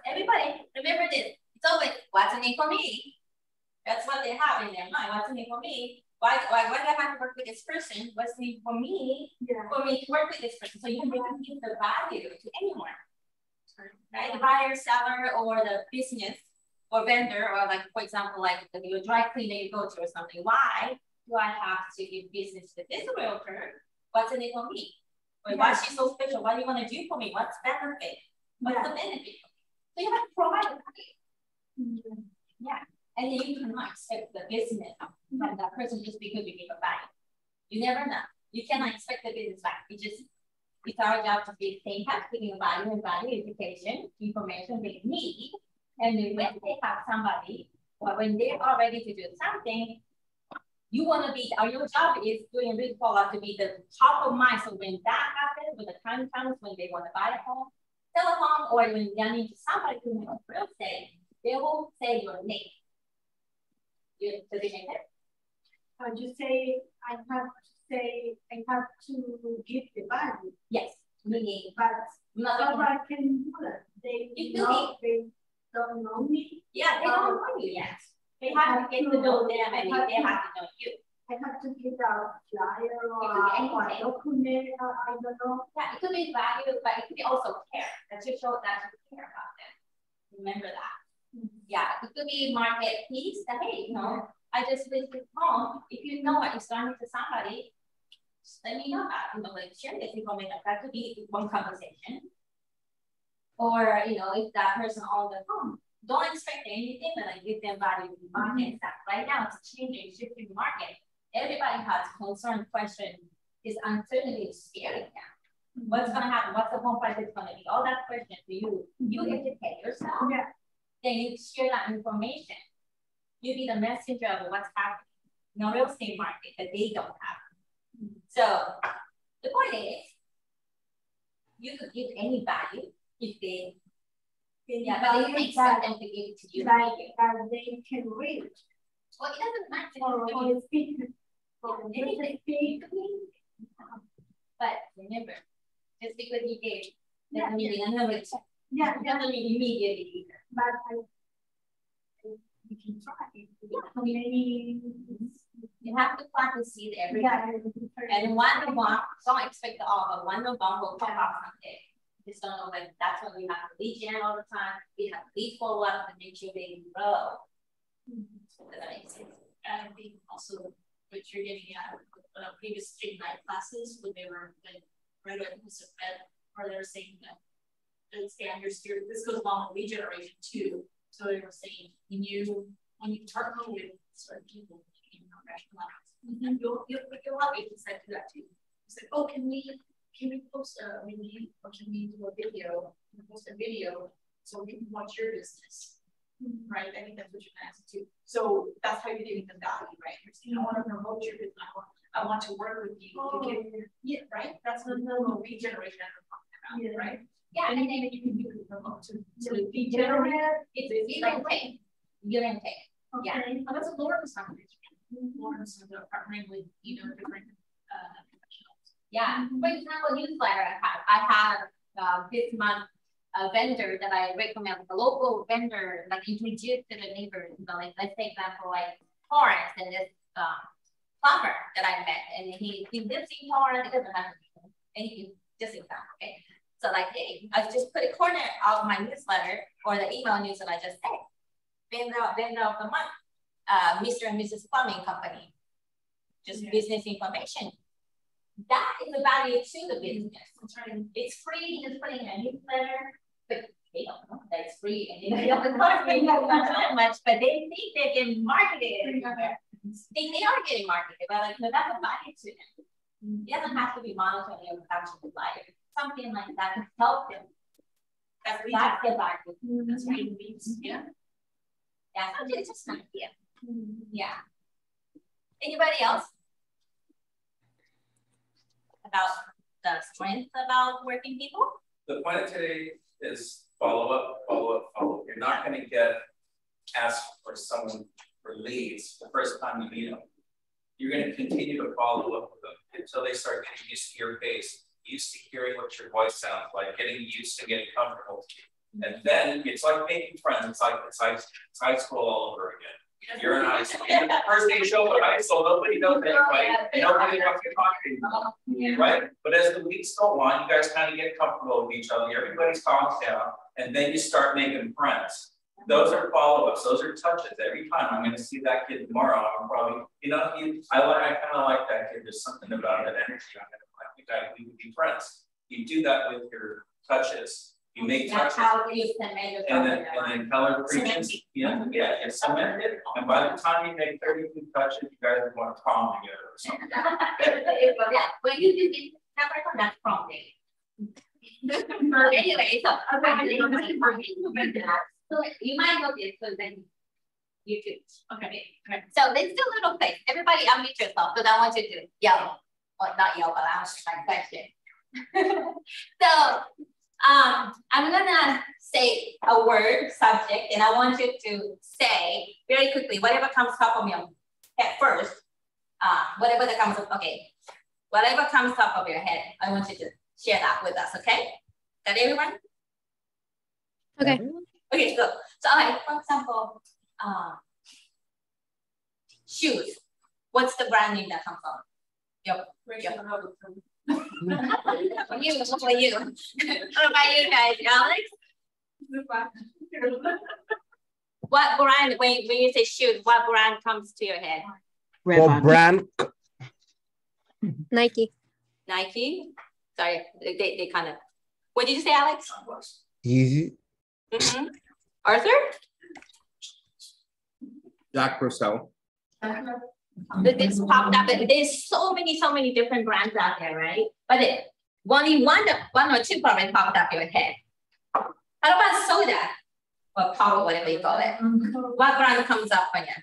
everybody. Remember this. It's always what's in it for me. That's what they have in their mind. What's in it for me? Why do I have to work with this person? What's in it for me? Yeah. For me to work with this person. So you can give the value to anyone. Right? The buyer, seller, or the business or vendor, or like, for example, like your dry cleaner you go to or something. Why do I have to give business to this realtor? What's in it for me? Or why is she so special? What do you want to do for me? What's benefit? What's the benefit? So you have to provide the value. Yeah. And then you cannot expect the business from that person just because you give a value. You never know. You cannot expect the business back. It's our job to be saying, have giving value and value education, information they need. And then when they have somebody, or when they are ready to do something, you want to be, or your job is doing a big follow-up to be the top of mind. So when that happens, when the time comes, when they want to buy a home, sell a home, or when they need somebody to make real estate, they will say your name. So they make it. You say I have to give the value. Yes, meaning, but I can do that. They don't know me. Yeah, they don't know you yet. They have to get to know them, and they have to know you. I have to give a flyer or a document. I don't know. Yeah, it could be value, but it could be also care. That you show that you care about them. Remember that. Yeah, it could be market piece that, hey, I just visited home. If you know what you're starting to somebody, just let me know that. Like share this information. That could be one conversation. Or, if that person owns the home, don't expect anything, but like give them value in the market stuff. Right now, it's changing, shifting the market. Everybody has concern, question, is uncertainty, is scary now. What's going to happen? What's the home price is going to be? All that question for you. You educate yourself. Yeah. Then you share that information. You be the messenger of what's happening in the real estate market that they don't have. So the point is, you could give any value if they, but you expect them to give it to you. That they can read. Well, it doesn't matter. Or speak. But remember, just because you gave, doesn't mean another check. Yeah, doesn't mean immediately either. But you can try. You have to plant the seed every day. And one don't expect the all, but one will come out someday. Just don't know when. That's when we have to lead gen all the time. We have to lead follow up and make sure they grow. Does that make sense? And I think also what you're getting at previous Ignite classes when they were right away where they were saying that expand your spirit. This goes along with lead generation too. So they were saying when you partner with certain people, and you'll have agents that do that too. It's like, oh, can we post a review, or can we do a video? Can we post a video so we can watch your business, right? I think that's what you're asking too. So that's how you're giving them value, right? You're saying, I want to promote your business. I want to work with you. Right? That's the normal regeneration that we're talking about, right? Yeah, and then you can promote to regenerate. It's give and take. Give and take. Okay. Yeah, and that's a lower percentage. Lower percentage of partnering with different professionals. Yeah. For example, newsletter I have this month a vendor that I recommend, like a local vendor, like introduced to the neighbors. Like let's take example like Torrance and this plumber that I met, and he lives in Torrance. It doesn't have anything. Just example, okay. So like, hey, I just put a corner of my newsletter or the email news that I just said. vendor of the month, Mr. and Mrs. Plumbing Company. Just business information. That is a value to the business. It's free, just putting a newsletter, but they don't know that it's free and they don't cost me that much, but they think they can market it. They are getting marketed, but like, no, that's a value to them. It doesn't have to be monetary or actual value. Something like that to help them. That's the value. That's right. Yeah. Yeah, it's just an idea. Yeah. Anybody else? About the strength about working people? The point of today is follow up, follow up, follow up. You're not going to get asked for someone for leads the first time you meet them. You're going to continue to follow up with them until they start getting used to your face, used to hearing what your voice sounds like, getting used to getting comfortable. And then it's like making friends. It's like high school all over again. You're in high school. First day you show up at high school, nobody knows anybody. Nobody wants to talk to you, right? But as the weeks go on, you guys kind of get comfortable with each other. Everybody's calms down, and then you start making friends. Those are follow-ups. Those are touches. Every time I'm going to see that kid tomorrow, I'm probably, I kind of like that kid. There's something about that energy. I think we would be friends. You do that with your touches. You make touches. That's how you can make it. And then color preaches. Yeah, it's cemented. And by the time you make 32 touches, you guys want to prom together or something. Yeah, when you do this, that's prom day. Anyway, so you might know this, so then you too. Okay. So let's do a little quiz. Everybody unmute yourself, because I want you to yell. Well, not yell, but answer my question. So I'm gonna say a word, subject, and I want you to say very quickly whatever comes up of your head first. Whatever that comes up, okay. Whatever comes up of your head, I want you to share that with us, okay? Got everyone? Okay. Okay, so for example, shoes. What's the brand name that comes on? Yep. For you. What about you guys, Alex? What brand, when you say shoes, what brand comes to your head? What brand? Nike. Nike? Sorry, they kind of, what did you say, Alex? Easy. Arthur? Jack Purcell. This popped up. There's so many different brands out there, right? But only one or two probably popped up your head. How about soda? Or power, whatever you call it. What brand comes up on you?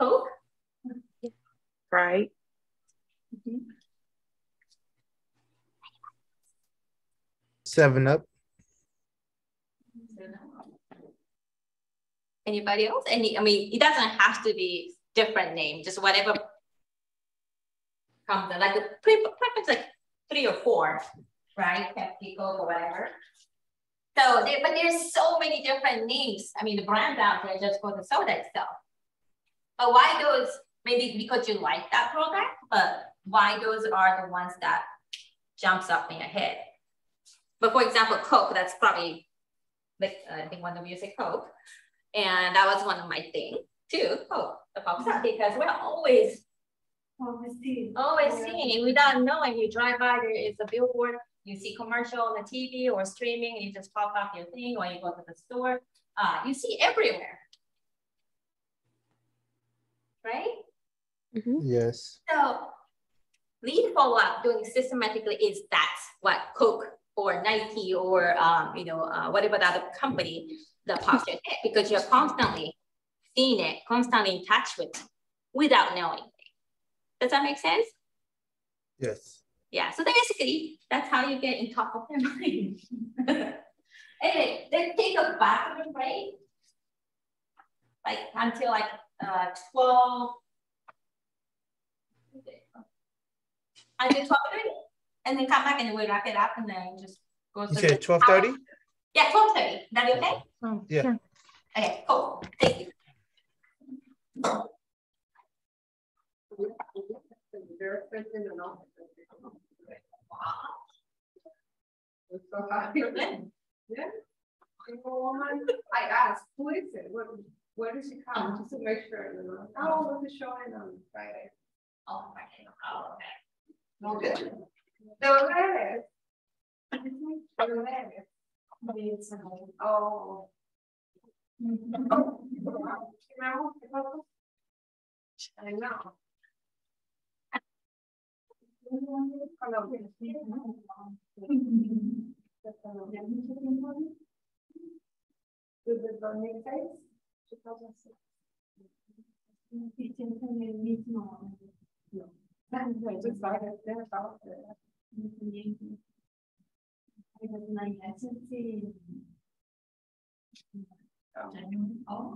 Coke? Right. 7-Up. Anybody else? I mean, it doesn't have to be different name, just whatever comes in, like like 3 or 4, right? PepsiCo or whatever. So, but there's so many different names. I mean, the brands out there just for the soda itself. But why those? Maybe because you like that product, but why those are the ones that jumps up in your head? But for example, Coke, that's probably, like, I think one of you said Coke. And that was one of my things too. Oh, the pops up, because we're always seeing without knowing. You drive by, there is a billboard, you see commercial on the TV or streaming, and you just pop up your thing, or you go to the store. You see everywhere, right? Yes. So lead follow-up doing systematically is that's what Coke or Nike or whatever the other company that pops your head, because you're constantly seeing it, constantly in touch with it without knowing. Does that make sense? Yes. Yeah, so basically that's how you get in top of their mind. Anyway, let's take a bathroom break, like until like 12, until 12:30, and then come back and then we'll wrap it up and then just go. You said 12:30? Yeah, 12:30. That be okay? Yeah. Sure. Okay, cool. Thank you. woman, I asked, who is it? Where does she come? Just to make sure. You know? Oh, we'll be showing on Friday. Oh, Friday. Oh, okay. No good. The redes. The redes. Oh. I know. With the burning face? 2006. No. I just started there about I was my agency. Oh.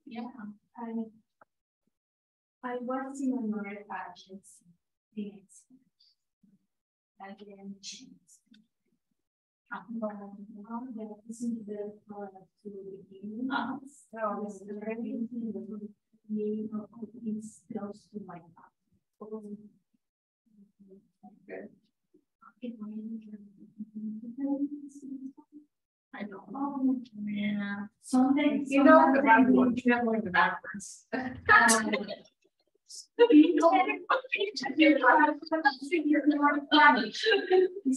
Yeah. I was in another agency. Yes. I didn't change. This is the to begin. So this is the very name of it's close to my heart. Good. I don't know. Yeah. Sometimes you know the backwards. You have learned the backwards. It's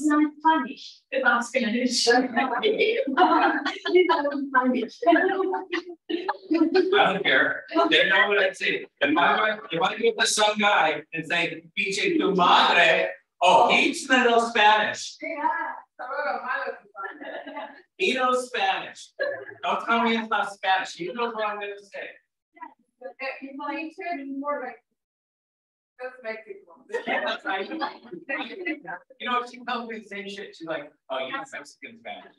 not Spanish. It's not Spanish. I don't care. They know what I say. If I give the some guy and say, pinche tu madre, oh, he's not know Spanish. He knows Spanish. Don't tell me it's not Spanish. He knows what I'm going to say. If I said more like, that's Mexico. That's right. You know, she tells me the same shit. She's like, oh, you're Mexican Spanish.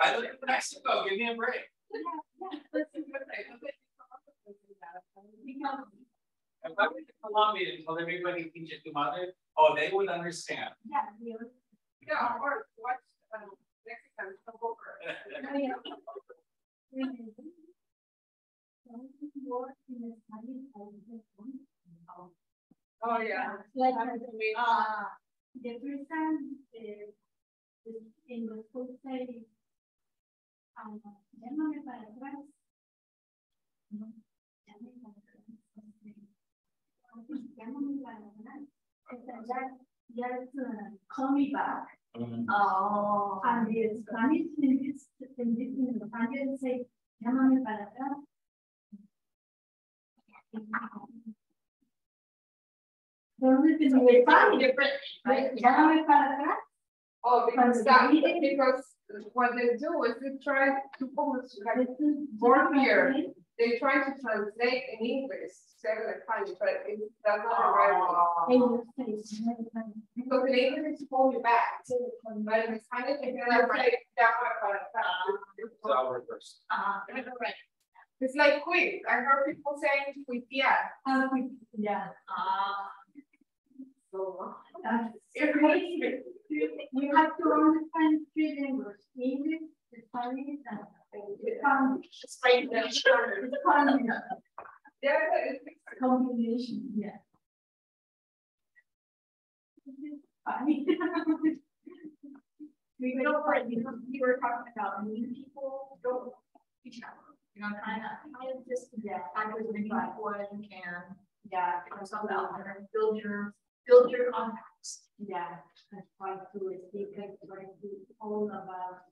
I live in Mexico. Give me a break. If I went to Colombia and told everybody pinche tu madre, oh, they would understand. Yeah, or watch Mexican over. Oh yeah. Like the first time in the school say, llámame para atrás. Llámame para atrás. Just call me back. Oh. And the Spanish in the Spanish say, llámame para atrás. Different, right? Oh, because what they do is they try to born here. They try to translate in English, say like Spanish, but that's not the right way. Because in English it's hold you back. But in Spanish they can say So reverse. It's like quick. I heard people saying cuitear. Yeah. So we have to understand three languages: English, Spanish, and Spanish. Yeah, it's a combination. Yeah. We were talking about new people don't each other. You know, kind of just act as many people as you can. Yeah, because some out there, build your contacts. Yeah, I try to speak all about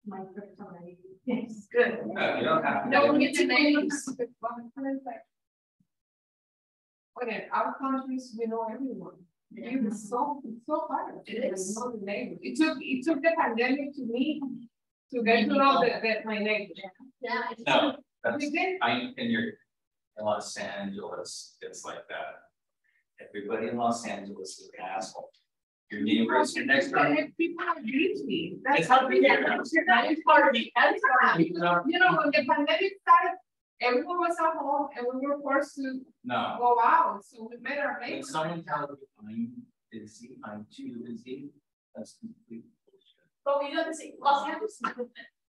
my personality. Yes, good. No, you don't have to. No, we get to names. Okay, our countries, we know everyone. It's so hard. It is. Know the name. It took the pandemic to me to get to know my name. Yeah. No, that's in Los Angeles, it's like that. Everybody in Los Angeles is an asshole. Your neighbors, your next door. People agree to me. That's how we get. That is part of the answer. You know, when the pandemic started, everyone was at home and we were forced to go out. So we made our neighbors. When someone tells me I'm busy, I'm too busy, that's complete bullshit. But we don't say Los Angeles.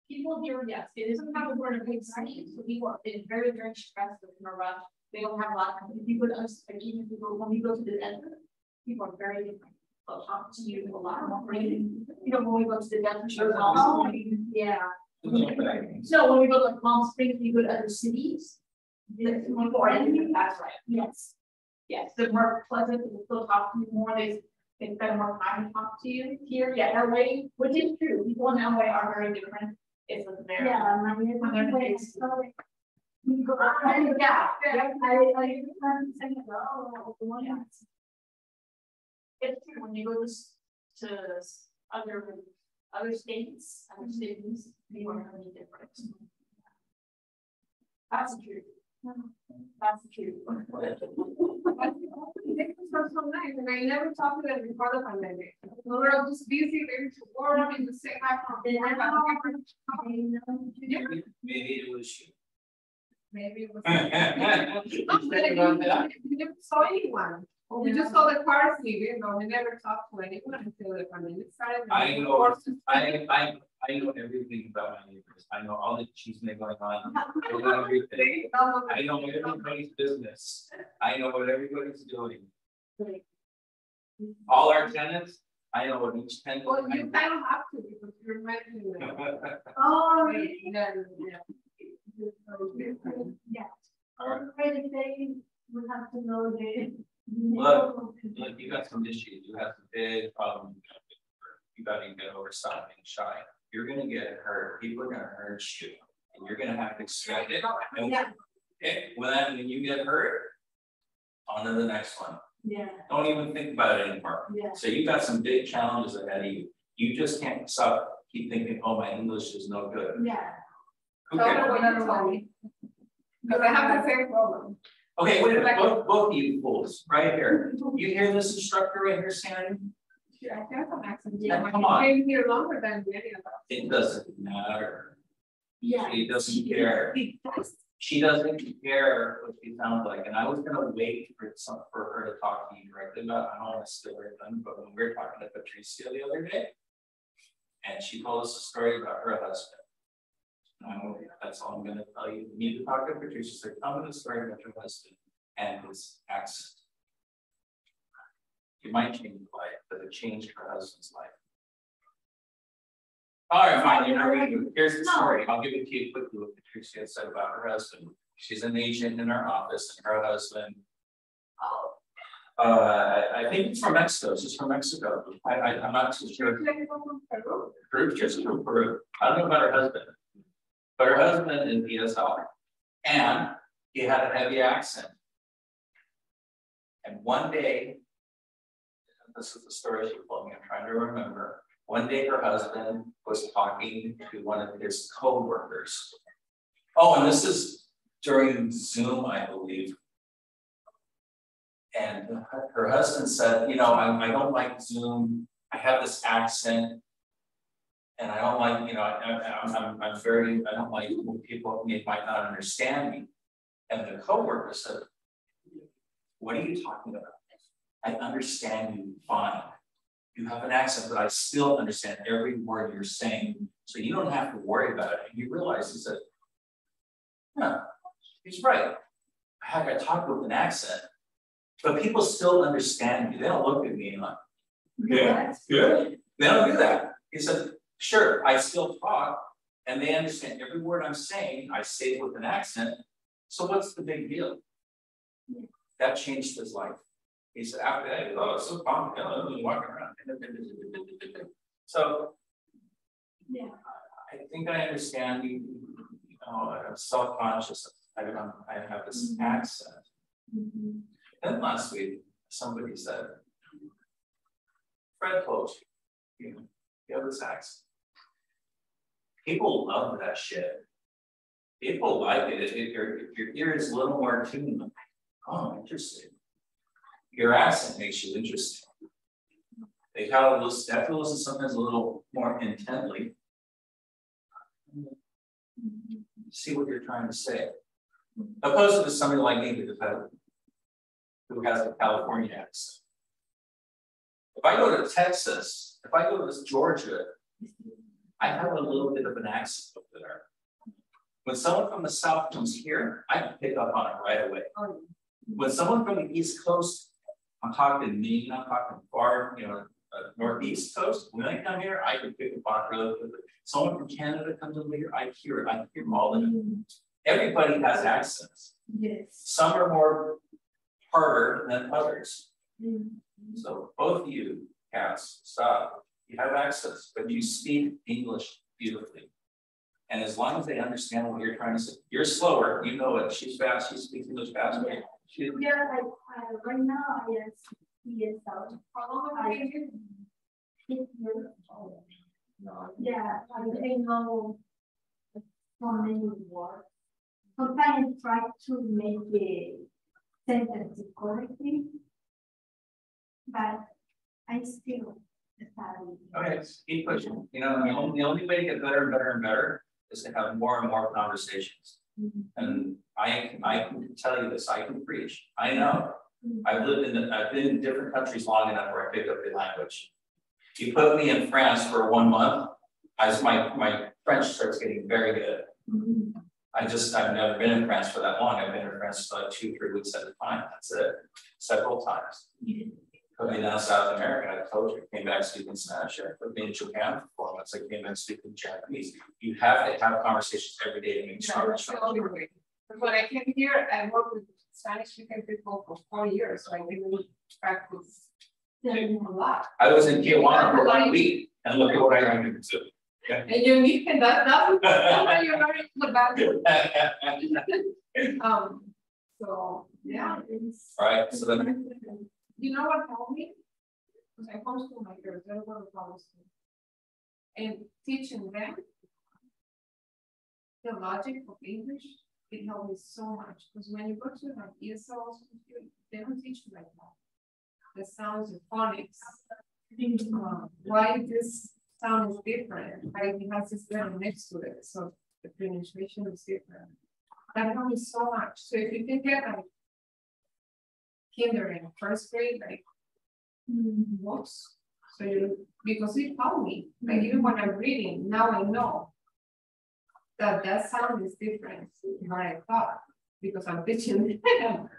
People here, yes, it isn't how we're in a big city, so people are very, very stressed in a rush. They don't have a lot of people to understand. Even people when we go to the desert, people are very different. They'll talk to you a lot more. you know, when we go to the dentist. Oh, yeah. So when we go to like Palm Springs, we go to other cities. That's right. Yes. Yes, they're more pleasant, they still talk to you more, they spend more time to talk to you. Here, yeah, LA, which is true, people in LA are very different. It's with their. Yeah, I mean, when they're yeah, it's true, when you go to other states, other cities, people are really different. That's true. That's true. It was so nice, and I never talked to them before the pandemic. We were all just busy, maybe to work and to say hi from Maybe it was you. Maybe it was. We never saw anyone. Well, we just saw the cars leaving, but we never talked to anyone until the pandemic started. I know everything about my neighbors. I know all the chisme going on. I know everything. I know everybody's business. I know what everybody's doing. All our tenants, I know what each tenant. Well, you kind of have to because you're mentioning them. Oh, really? Yeah. Yeah. Already they would have to know the. Look, you got some issues. You have some big problems. You got to get over stop being shy. You're going to get hurt. People are going to hurt you, and you're going to have to expect it. And when you get hurt, on to the next one. Yeah. Don't even think about it anymore. Yeah. So you got some big challenges ahead of you. You just can't keep thinking, oh, my English is no good. Yeah. Who cares? Because I have the same problem. Okay, wait a minute. Both of you fools, right here. You hear this instructor right here, Sammie? Yeah, I have an accent. Yeah, come on. I came here longer than any of us. It doesn't matter. Yeah. She doesn't care. She doesn't care what she sounds like. And I was gonna wait for her to talk to you directly about. I don't want to steal her thunder, but when we were talking to Patricia the other day, and she told us a story about her husband. That's all I'm going to tell you. You need to talk to Patricia. So tell me the story about your husband and his accent. You might change your life, but it changed her husband's life. All right, fine. You're not ready to. Here's the story. I'll give it to you quickly what Patricia said about her husband. She's an agent in our office, and her husband. I think it's from Mexico. She's from Mexico. I'm not too sure. Peru. She's from Peru. I don't know about her husband. But her husband is ESL, and he had a heavy accent. And one day, this is the story she told me, I'm trying to remember. One day her husband was talking to one of his co-workers. Oh, and this is during Zoom, I believe. And her husband said, you know, I don't like Zoom. I have this accent. And I don't like, you know, I don't like when people might not understand me. And the coworker said, what are you talking about? I understand you fine. You have an accent, but I still understand every word you're saying. So you don't have to worry about it. And you realize, he said, huh, he's right. I talk with an accent, but people still understand me. They don't look at me like, yeah, good. They don't do that. He said, sure, I still talk, and they understand every word I'm saying. I say it with an accent. So what's the big deal? That changed his life. He said, after that, he thought, oh, it's so complicated. I was walking around. So, yeah, I think I understand you. You know, I'm self-conscious. I have this accent. Then last week, somebody said, Fred told you have this accent. People love that shit. People like it. If your ear is a little more tuned, like, oh, interesting. Your accent makes you interesting. They have to listen sometimes a little more intently. See what you're trying to say. Opposed to somebody like me who has a California accent. If I go to Texas, if I go to Georgia, I have a little bit of an accent over there. When someone from the South comes here, I can pick up on it right away. When someone from the East Coast, I'm talking Maine, I'm talking far, you know, North from the East Coast, when they come here, I can pick up on it really quickly. Someone from Canada comes over here, I hear it. I hear them all in it. Everybody has accents. Yes. Some are more harder than others. So both of you, Cass, stop. You have accents, but you speak English beautifully. And as long as they understand what you're trying to say, you're slower, you know it. She's fast, she speaks English fast. Yeah, like right now, yes, yes, I yeah, I know so many words. Sometimes I try to make a sentence correctly, but I still study. Okay, keep pushing. You know, the only way to get better and better and better is to have more and more conversations. And I can tell you this, I can preach. I know. I've been in different countries long enough where I picked up the language. You put me in France for 1 month, my French starts getting very good. I've never been in France for that long. I've been in France for like 2-3 weeks at a time. That's it. Several times. Put me down to South America, I told you, came back speaking Spanish. I put me in Japan for 4 months, I came back speaking Japanese. You have to have conversations every day to make sure. When I came here, I worked with Spanish speaking people for 4 years, so I really practice a lot. I was in Tijuana for 1 week, and look at what I learned to do. Okay. And you need that's what you're learning about. So yeah, it's all right. So then, you know what helped me? Because I homeschool my girls, they don't go to public school. And teaching them the logic of English, it helped me so much. Because when you go to like ESL, they don't teach you like that. The sounds of phonics. Why this sound is different? Why it has this letter next to it. So the pronunciation is different. That helped me so much. So if you can get like kinder and first grade, like books. So because it helped me. Like even when I'm reading, now I know that sound is different than what I thought because I'm teaching them.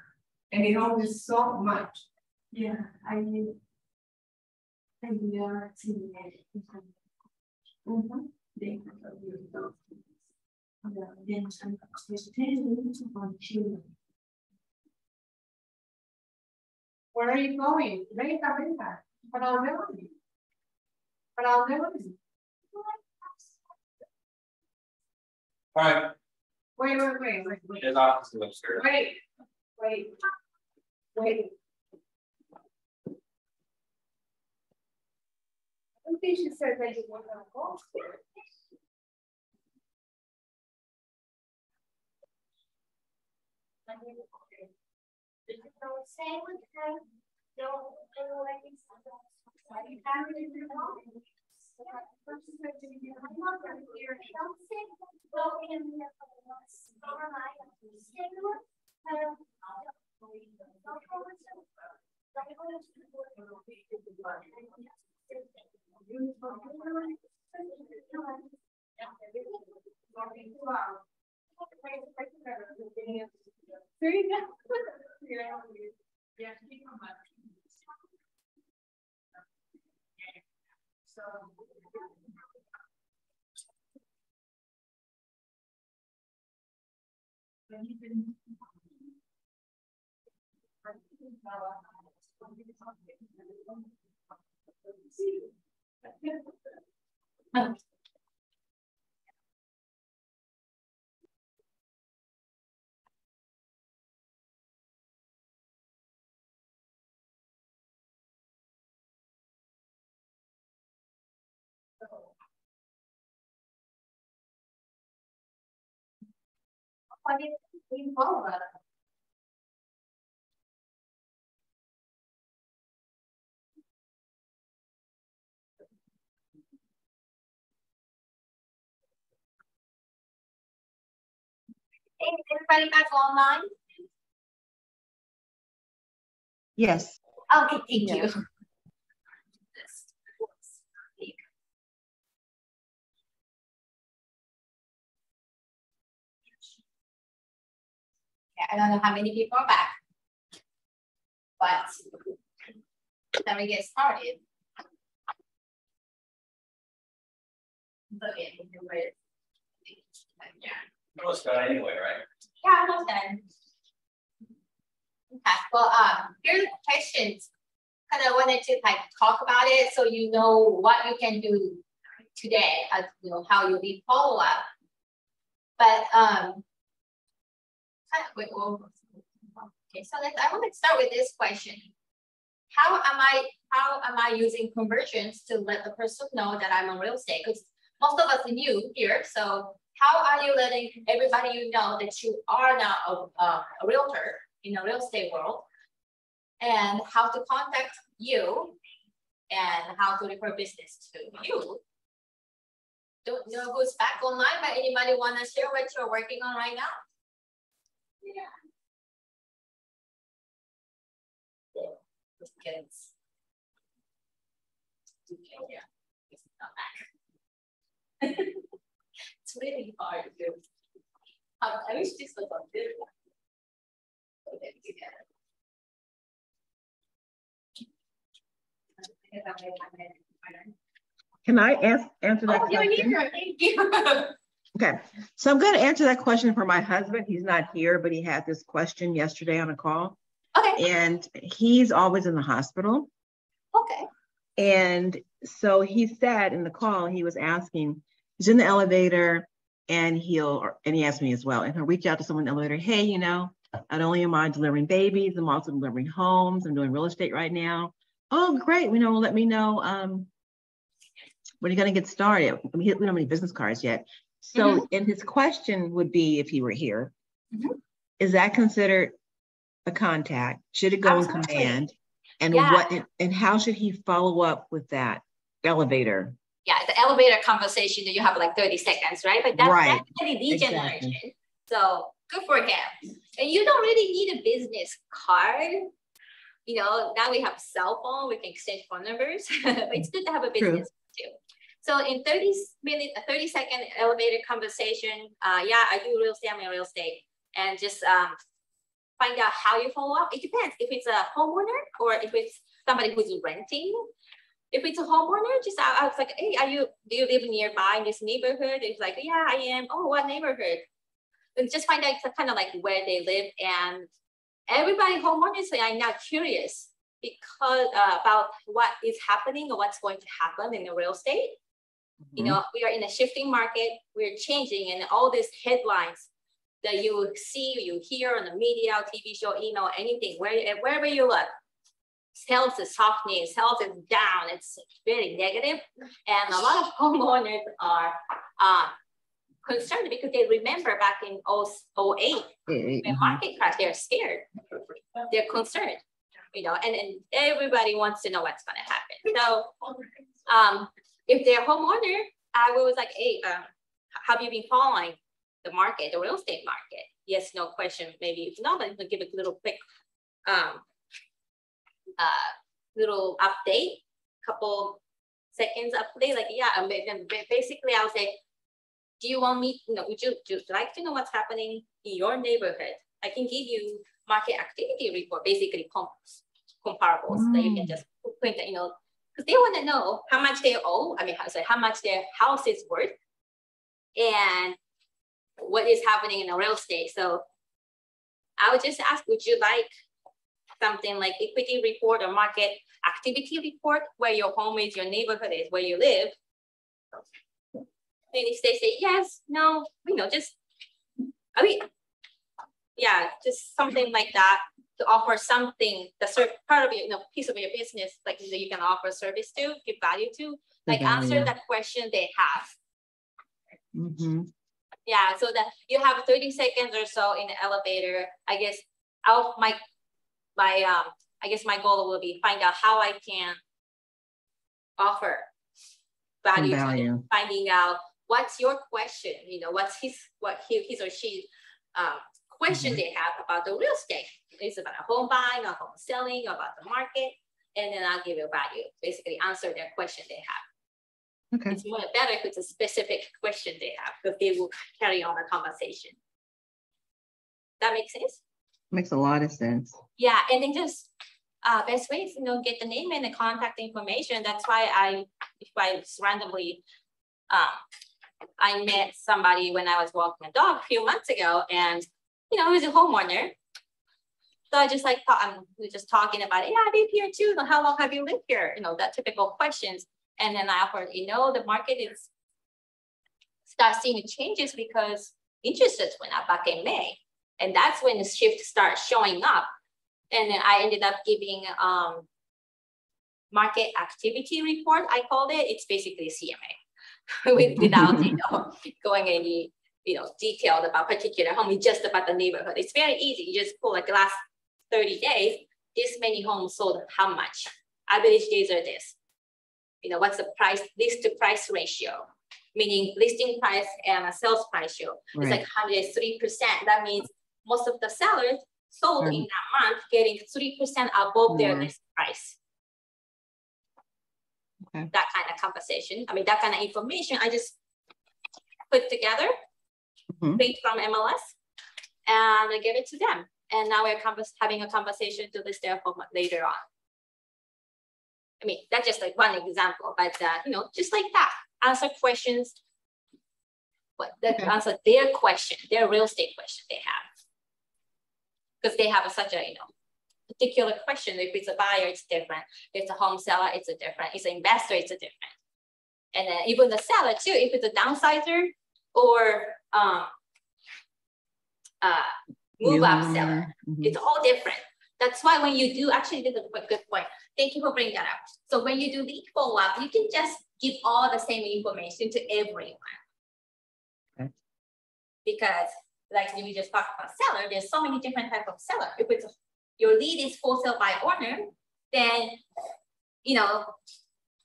And it helped me so much. Yeah, I learned in Where are you going? Venga. ¿Para dónde vas? ¿Para dónde vas? all right. Wait. His office is upstairs. Wait. I don't think she said that you want to go upstairs. Everybody back online? Yes. Okay, thank you. I don't know how many people are back, but then we get started. Yeah. Almost done anyway, right? Yeah, almost done. Okay. Well, here's the questions. Kind of wanted to like talk about it so you know what you can do today, as you know how you need follow up. But wait, okay, so I want to start with this question. How am I using conversions to let the person know that I'm on real estate? Because most of us are new here. So how are you letting everybody you know that you are now a realtor in the real estate world, and how to contact you and how to refer business to you? Don't know who's back online, but anybody want to share what you're working on right now? Yeah. Just kids. Okay, yeah, it's not back. It's really hard to do. I wish this was on video. Okay, together. Can I answer that question? Thank you. Okay, so I'm going to answer that question for my husband. He's not here, but he had this question yesterday on a call. Okay. And he's always in the hospital. Okay. And so he said in the call, he was asking, he's in the elevator and he asked me as well, and he'll reach out to someone in the elevator, hey, you know, not only am I delivering babies, I'm also delivering homes. I'm doing real estate right now. Oh, great. Well, let me know when you're going to get started. We don't have any business cards yet. So, and his question would be, if he were here, is that considered a contact? Should it go in command? And and how should he follow up with that elevator? Yeah, the elevator conversation that you have like 30 seconds, right? But that's definitely lead generation. So good for him. And you don't really need a business card. You know, now we have a cell phone, we can exchange phone numbers, but it's good to have a business too. So in 30-second elevator conversation, yeah, I do real estate, I'm in real estate, and just find out how you follow up. It depends if it's a homeowner or if it's somebody who's renting. If it's a homeowner, just I was like, hey, do you live nearby in this neighborhood? It's like, yeah, I am. Oh, what neighborhood? And just find out kind of like where they live. And everybody, homeowners, are now curious because about what is happening or what's going to happen in the real estate. You know, we are in a shifting market. We're changing, and all these headlines that you see, you hear on the media, TV show, email, anything, wherever you look, sales is softening, sales is down. It's very negative, and a lot of homeowners are concerned because they remember back in 2008 when market crash. They're scared, they're concerned, you know, and everybody wants to know what's going to happen. So if they're a homeowner, I was like, hey, have you been following the market, the real estate market? Yes, no question. Maybe if not, I'm gonna give a little quick little update, couple seconds update. Like, yeah, basically I'll say, do you want me, would you like to know what's happening in your neighborhood? I can give you market activity report, basically comparables that you can just print, you know, because they want to know how much they owe. I mean, how much their house is worth, and what is happening in the real estate. So I would just ask, would you like something like equity report or market activity report where your home is, your neighborhood is, where you live? And if they say yes, no, you know, just, I mean, yeah, just something like that to offer something, the part of your, you know, piece of your business, like that you can offer service to, give value to, like answer that question they have. Yeah, so that you have 30 seconds or so in the elevator. I guess I guess my goal will be find out how I can offer value to you, finding out what's your question, you know, what's his or she question they have about the real estate. It's about a home buying, or home selling, or about the market, and then I'll give you value, basically answer their question they have. Okay. It's more better if it's a specific question they have, because they will carry on the conversation. That makes sense? Makes a lot of sense. Yeah, and then just best way is, you know, get the name and the contact information. That's why if I randomly I met somebody when I was walking a dog a few months ago, and he was a homeowner. So I just like thought, we were just talking about it. Yeah, I live here too. How long have you lived here? That typical questions. And then I heard, the market is start seeing changes because interest rates went up back in May. And that's when the shift starts showing up. And then I ended up giving market activity report, I called it. It's basically CMA without going any detailed about particular home. It's just about the neighborhood. It's very easy. You just pull like the last 30 days, this many homes sold how much? Average days are this. What's the price, list to price ratio? Meaning listing price and a sales price ratio. It's like 103%. That means most of the sellers sold in that month getting 3% above their list price. Okay. That kind of conversation. That kind of information I just put together, straight from MLS, and I gave it to them. And now we're having a conversation to list their home later on. That's just like one example, but just like that, answer questions, answer their question, their real estate question they have. Because they have such a, particular question. If it's a buyer, it's different. If it's a home seller, it's a different. If it's an investor, it's a different. And then even the seller too, if it's a downsizer or move up seller, it's all different. That's why when you do, actually this is a good point. Thank you for bringing that up. So when you do lead follow-up, you can just give all the same information to everyone. Okay. Because like we just talked about seller, there's so many different types of seller. If it's your lead is for sale by owner, then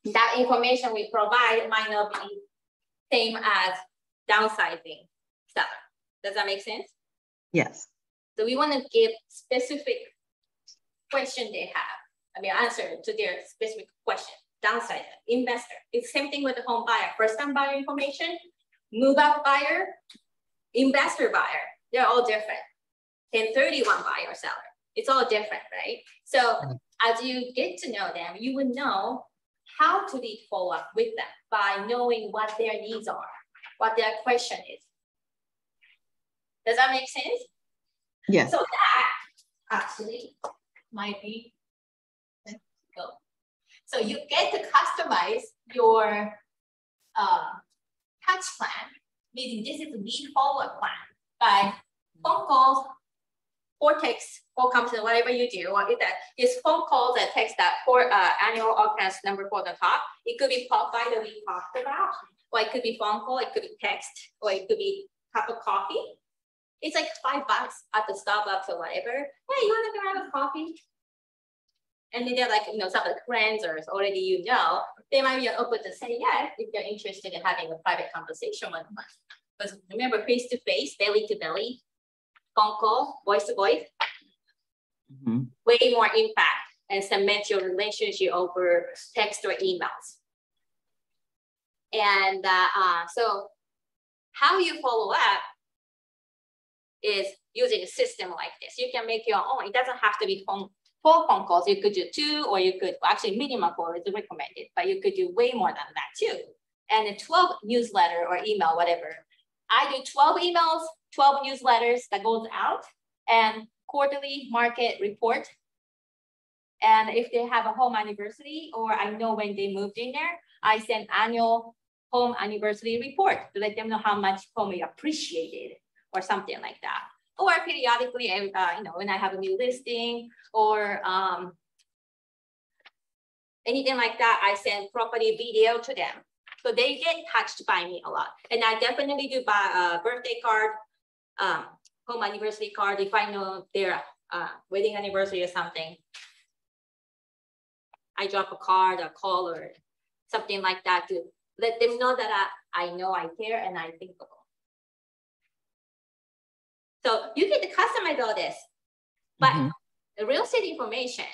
that information we provide might not be same as downsizing seller. Does that make sense? Yes. So we want to give specific question they have. Answer to their specific question. Downside, investor. It's the same thing with the home buyer. First time buyer information, move out buyer, investor buyer. They're all different. 1031 buyer or seller. It's all different, right? So as you get to know them, you will know how to lead follow up with them by knowing what their needs are, what their question is. Does that make sense? Yes. So that actually might be, let's go. So you get to customize your touch plan, meaning this is a lead follow-up plan by phone calls or text or company, whatever you do, or if that is phone calls and text that for annual occurrence number for the top. It could be pop by that we talked about, or it could be phone call, it could be text, or it could be cup of coffee. It's like $5 at the Starbucks or whatever. Hey, you want to grab a coffee? And then they're like, some of the friends or already they might be open to say yes if they're interested in having a private conversation with them. But remember, face to face, belly to belly, phone call, voice to voice, way more impact and cement your relationship over text or emails. And so how you follow up is using a system like this. You can make your own. It doesn't have to be 4 phone calls. You could do 2, or you could actually minimum 4 is recommended, but you could do way more than that too. And a 12 newsletter or email, whatever. I do 12 emails, 12 newsletters that goes out, and quarterly market report. And if they have a home anniversary, or I know when they moved in there, I send annual home anniversary report to let them know how much home we appreciated or something like that. Or periodically, when I have a new listing or anything like that, I send property video to them. So they get touched by me a lot. And I definitely do buy a birthday card, home anniversary card, if I know their wedding anniversary or something. I drop a card, a call, or something like that to let them know that I know I care and I think of them. So you get to customize all this, but the real estate information,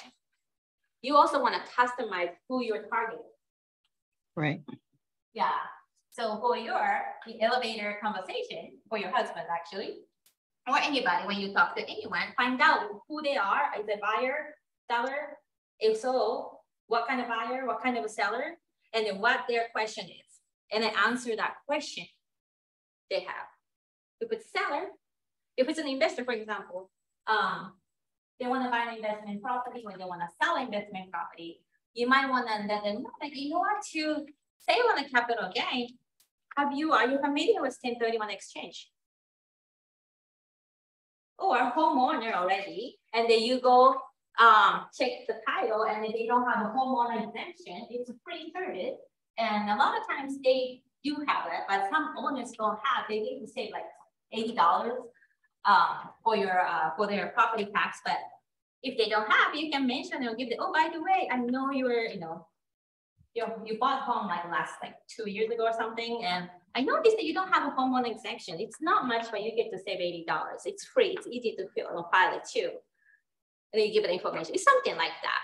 you also want to customize who you're targeting. Right. Yeah. So for the elevator conversation, for your husband actually, or anybody, when you talk to anyone, find out who they are. Is a buyer, seller? If so, what kind of buyer, what kind of a seller, and then what their question is. And then answer that question they have. If it's seller, if it's an investor, for example, they want to buy an investment property or they want to sell investment property, you might want to let them know that in order to save on the capital gain, are you familiar with 1031 exchange? Or homeowner already, and then you go check the title, and if they don't have a homeowner exemption, it's a free service. And a lot of times they do have it, but some owners don't have. They need to save like $80 for their property tax. But if they don't have, you can mention or give them, oh, by the way, I know you bought home last 2 years ago or something, and I noticed that you don't have a homeowner exemption. It's not much, but you get to save $80. It's free. It's easy to fill and file it too. And then you give it information. It's something like that.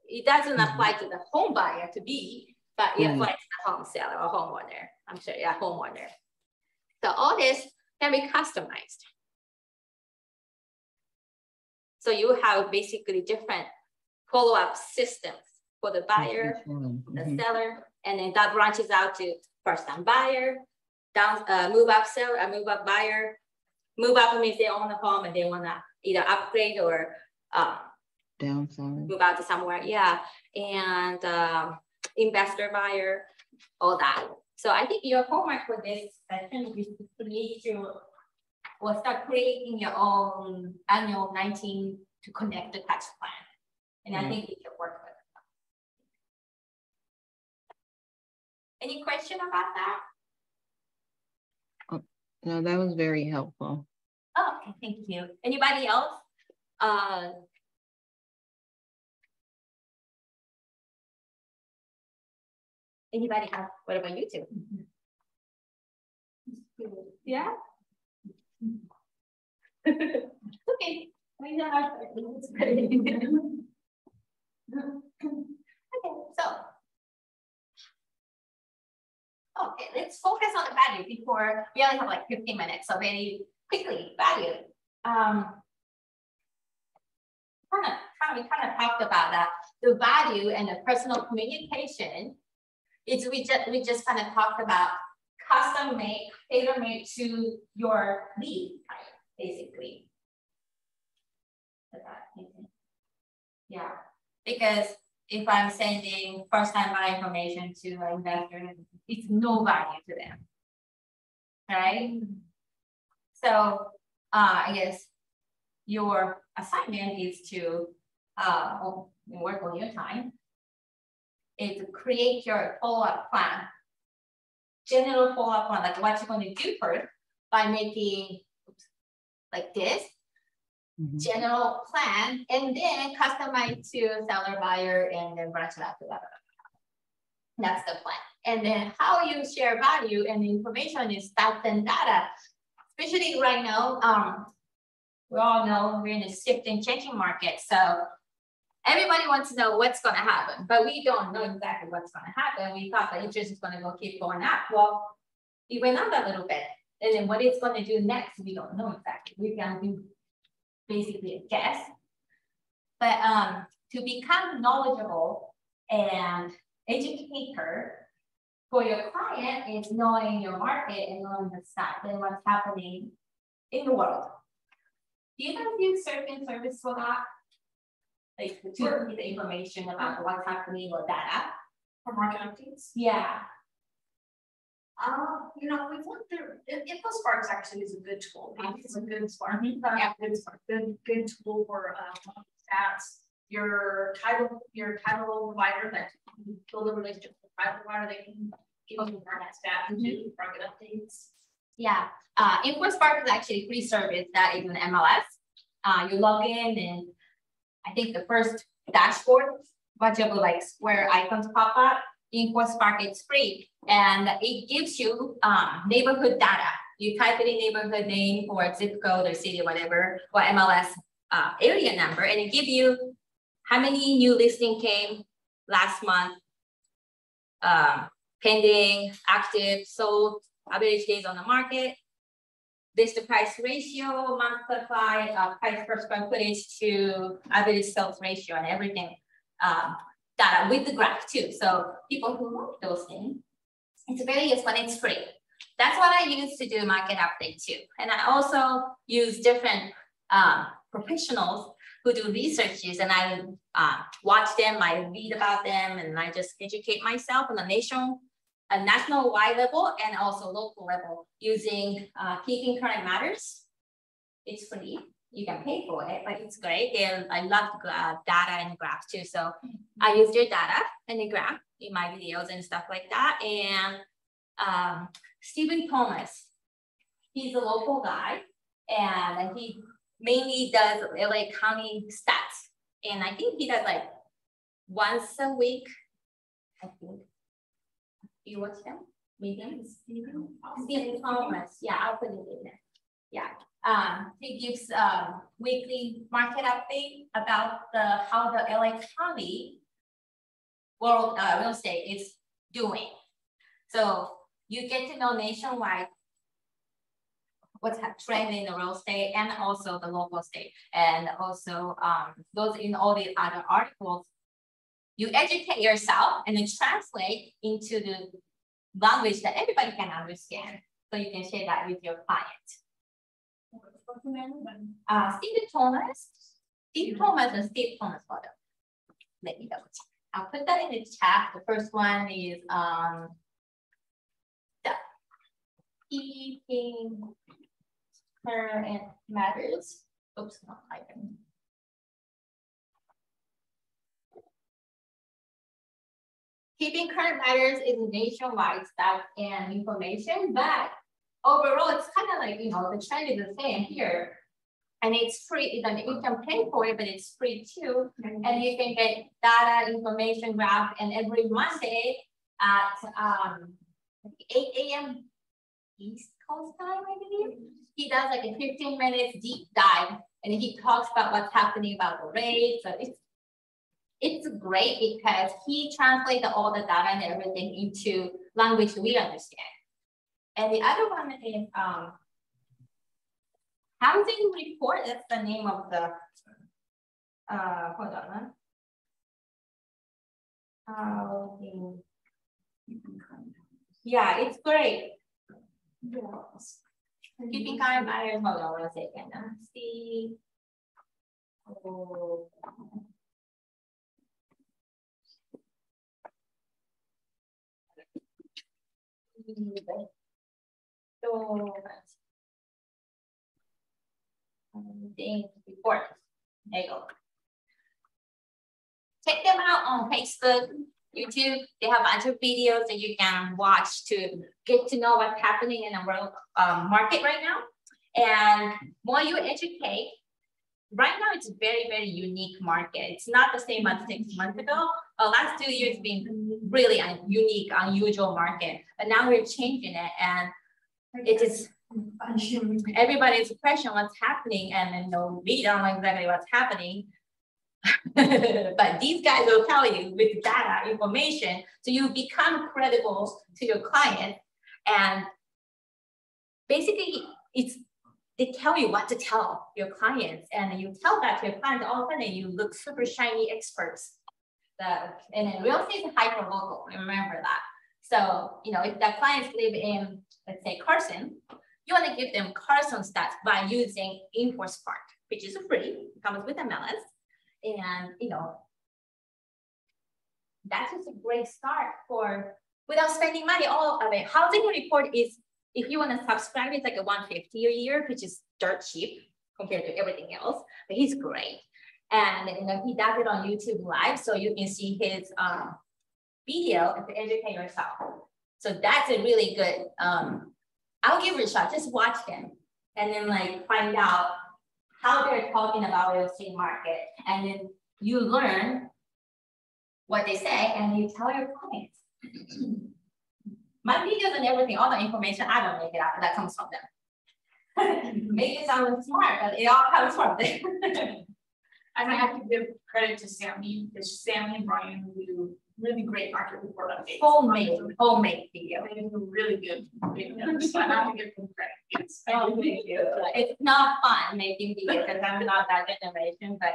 It doesn't apply to the home buyer to be, but it applies to the home seller or homeowner. I'm sorry, a homeowner. So all this can be customized. So you have basically different follow-up systems for the buyer, the seller, and then that branches out to first-time buyer, move up seller, move up buyer. Move up means they own a home and they want to either upgrade or downsize, move out to somewhere. Yeah, and investor buyer, all that. So I think your homework for this session is to start creating your own annual 19 to connect the tax plan, and I think you can work with it. Any question about that? No, that was very helpful. Oh, okay, thank you. Anybody else? Anybody else? What about you two? Yeah? Okay. Okay, so. Okay, let's focus on the value before we only have 15 minutes, so very quickly, value. We kind of talked about that. The value and the personal communication is we just kind of talked about custom made, tailor made to your lead type, basically. Yeah, because if I'm sending first-time buyer information to an investor, it's no value to them, right? So I guess your assignment is to work on your time, is to create your follow-up plan, general follow-up plan, like what you're going to do first by making like this, general plan, and then customize to seller, buyer, and then branch it out to that. That's the plan. And then how you share value and information is stats and data. Especially right now, we all know we're in a shifting, changing market. So everybody wants to know what's going to happen, but we don't know exactly what's going to happen. We thought the interest is going to keep going up. Well, it went up a little bit. And then what it's going to do next, we don't know exactly. We can do basically a guess. But to become knowledgeable and educator for your client is knowing your market and knowing the stats and what's happening in the world. Do you guys use certain service for that? Like to get the information about what's happening or data? For market updates? Yeah. We've looked through InfoSparks actually is a good tool. It's a good Spark. Yeah, good tool for stats. Your title provider that build a relationship with the title provider, they can give you market stats and do market updates. Yeah. InfoSpark is actually a free service that is an MLS. You log in and I think the first dashboard, bunch of square icons pop up. InfoSpark, it's free and it gives you neighborhood data. You type it in neighborhood name or zip code or city or whatever, or MLS area number, and it gives you how many new listing came last month, pending, active, sold, average days on the market, this to price ratio, multiply price per square footage to average sales ratio and everything. Data with the graph too. So people who want those things, it's very useful and it's free. that's what I use to do market update too. And I also use different professionals who do researches, and I watch them, I read about them, and I just educate myself on a national-wide level and also local level using Keeping Current Matters. It's free. You can pay for it, but it's great. And I love data and graphs too. So I use their data and the graph in my videos and stuff like that. And Stephen Thomas, he's a local guy, and he mainly does LA County stats. And I think he does like once a week, I think. You watch them? Medium? Stephen Thomas. Yeah, I'll put it in there. Yeah. He gives weekly market update about how the LA County world real estate is doing. So you get to know nationwide what's trending in the real estate and also the local state, and also those in all the other articles. You educate yourself and then translate into the language that everybody can understand, so you can share that with your client. Stephen Thomas. Steve Thomas and Steve Thomas photo. Let me double check. I'll put that in the chat. The first one is the Keeping Current Matters. Oops, not typing. Keeping Current Matters is nationwide stuff and information, but overall, it's kind of like, you know, the trend is the same here. And it's free. You can pay for it, but it's free too. And you can get data, information, graph, and every Monday at 8 a.m. East Coast time, I believe, he does like a 15 minutes deep dive, and he talks about what's happening about the rates. So it's great because he translates all the data and everything into language we understand. And the other one is Housing Report. That's the name of the, hold on. Yeah, it's great. Yes. Keeping Current Matters, hold on 1 second. See. Oh. So, report. There you go. Check them out on Facebook, YouTube. They have a bunch of videos that you can watch to get to know what's happening in the world market right now. And more you educate, right now it's a very, very unique market. It's not the same as 6 months ago. The last 2 years been really unique, unusual market. But now we're changing it, and it is everybody's question what's happening, and then we don't know exactly what's happening. But these guys will tell you with data, information, so you become credible to your client. And basically, they tell you what to tell your clients, and you tell that to your clients, all of a sudden you look super shiny experts. And then real estate is hyper local, remember that. So, you know, if the clients live in, let's say, Carson, you want to give them Carson stats by using InfoSpark, which is free, it comes with MLS. And, you know, that's just a great start for, without spending money. All of it. Housing Report is, if you want to subscribe, it's like a $150 a year, which is dirt cheap compared to everything else, but he's great. And you know, he does it on YouTube Live, so you can see his video to educate yourself. So that's a really good, I'll give it a shot, just watch them and then like find out how they're talking about real estate market. And then you learn what they say and you tell your clients. My videos and everything, all the information, I don't make it up, that comes from them. Make it sound smart, but it all comes from them. And I have to give credit to Sammie, because Sammie and Brian do really great market report updates. Homemade video. They do really good videos. So I have to give them credit. Yes. Oh, thank you. It's not fun making videos because I'm not that generation, but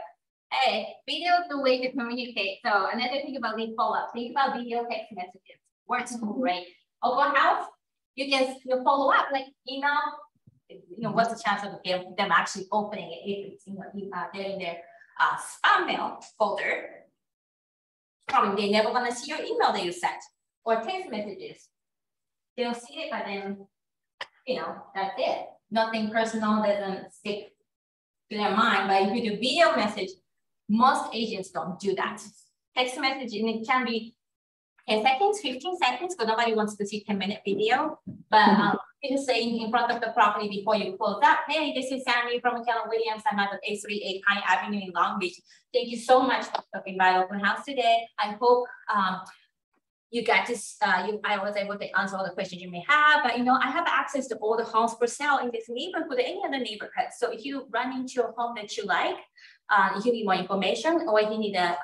hey, video is the way to communicate. So another thing about lead follow-up, think about video text messages. Works great. Open house, you can follow up, like email. What's the chance of them actually opening it if it's they're in their spam mail folder? Probably they're never gonna see your email that you sent or text messages. They'll see it, but then that's it. Nothing personal doesn't stick to their mind. But if you do video message, most agents don't do that. Text message, and it can be 10 seconds, 15 seconds, because nobody wants to see 10-minute video. But just saying in front of the property before you close up, hey, this is Sammie from Keller Williams. I'm at 838 Pine Avenue in Long Beach. Thank you so much for stopping by open house today. I hope you got to, I was able to answer all the questions you may have, but I have access to all the homes for sale in this neighborhood, any other neighborhood. So if you run into a home that you like, if you need more information, or if you need a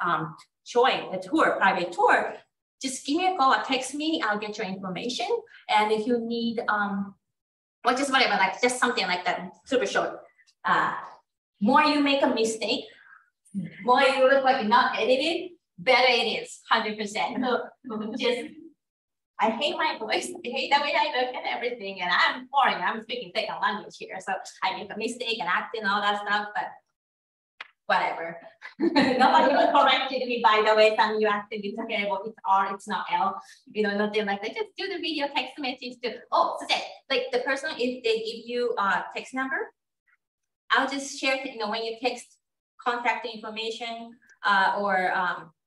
private tour, just give me a call or text me. I'll get your information. And if you need, or just whatever, like just something like that, super short. More you make a mistake, more you look like you're not edited, better it is, 100%. So just, I hate my voice. I hate the way I look and everything. And I'm foreign. I'm speaking second language here. So I make a mistake and accent and all that stuff, but whatever. Nobody will correct me, by the way. Some you acted, it's terrible, it's R, it's not L, nothing like that. Just do the video text message to, so say, like the person, if they give you a text number, I'll just share, when you text contact information or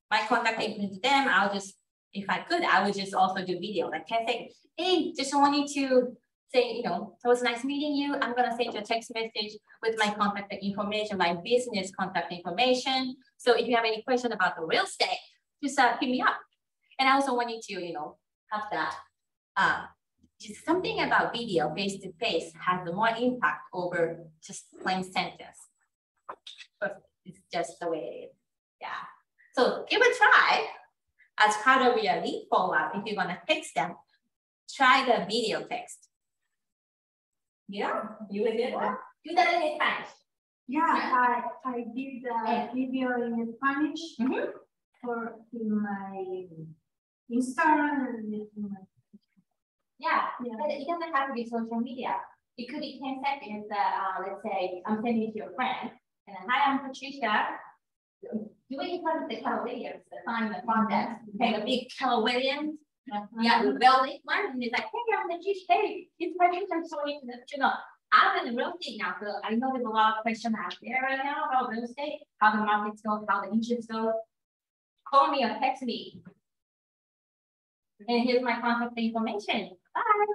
my contact information to them, I'll just, if I could, I would just also do video. Like, can I say, hey, just want you to say, it was nice meeting you. I'm going to send you a text message with my contact information, my business contact information. So if you have any question about the real estate, just hit me up. And I also want you to, have that. Just something about video face-to-face has more impact over just plain sentence. But it's just the way it is. Yeah. So give a try as part of your lead follow-up. If you're going to text them, try the video text. Yeah, you will do that. Do that in Spanish. Yeah, I did a video in Spanish for in my Instagram and in my but it doesn't have to be social media. It could be 10 seconds that let's say I'm sending it to your friend and then, hi, I'm Patricia. Do it in front of the Keller Williams, the sign in the front desk. Okay, the big Keller Williams. Yeah, the velvet one, and it's like, hey, I'm the chief. Hey, it's Patricia. I'm sorry to let you know. I'm in the real estate now, so I know there's a lot of questions out there right now about real estate, how the markets go, how the interest goes. Call me or text me. And here's my contact information. Bye.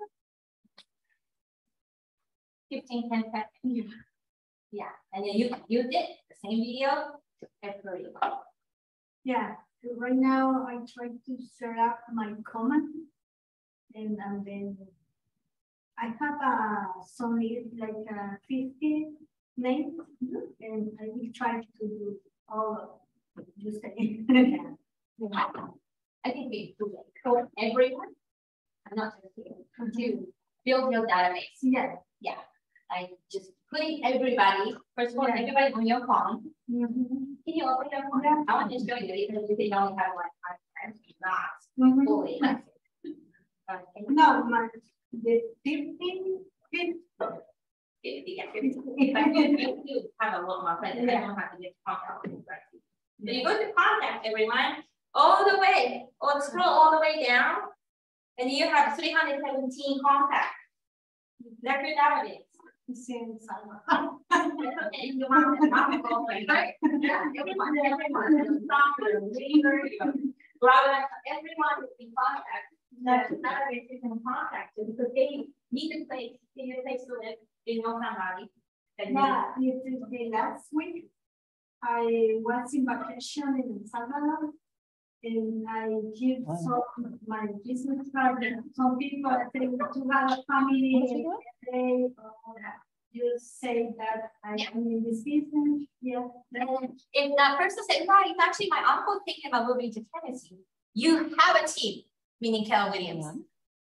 15, 10 seconds. Yeah, and then you use it, the same video to everybody. Yeah. Right now, I try to set up my comment, and then I have some like 50 names, and I will try to do all of you say. I think we do it for everyone. I'm not just here to build your database. Yeah. Yeah. I just putting everybody, first of all, everybody on your phone. Can you open your phone? I want to show you because they only have like 5 times, not fully. No, the 15. Yeah, 50. If I do have a lot more friends, I don't have to get contact with you. So you go to contact everyone all the way, or scroll all the way down, and you have 317 contacts. That's your database. Same summer. Okay, you want to right? Yeah, everyone, everyone is in contact. That's database is in contact because they need a place, they need a place to live, they know somebody. Yeah, the last week I was in vacation in El Salvador, and I give some my business card. Some people say to have a family, and you say that I'm in this business. Yeah. If that person said, right, actually my uncle thinking about moving to Tennessee, you have a team, meaning Keller Williams,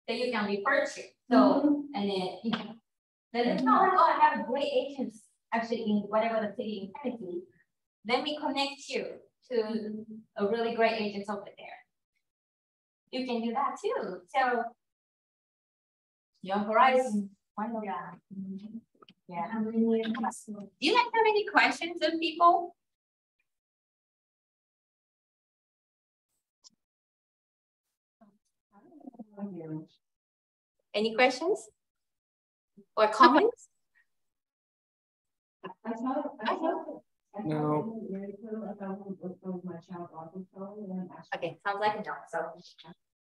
that you can refer to. So, and then then it's not like, oh, I have great agents actually in whatever the city in Tennessee. Then we connect you to a really great agent over there. You can do that too. So Your horizon. Yeah. Yeah. Do you guys have any questions of people? Any questions or comments? No. Okay, sounds like a no. So,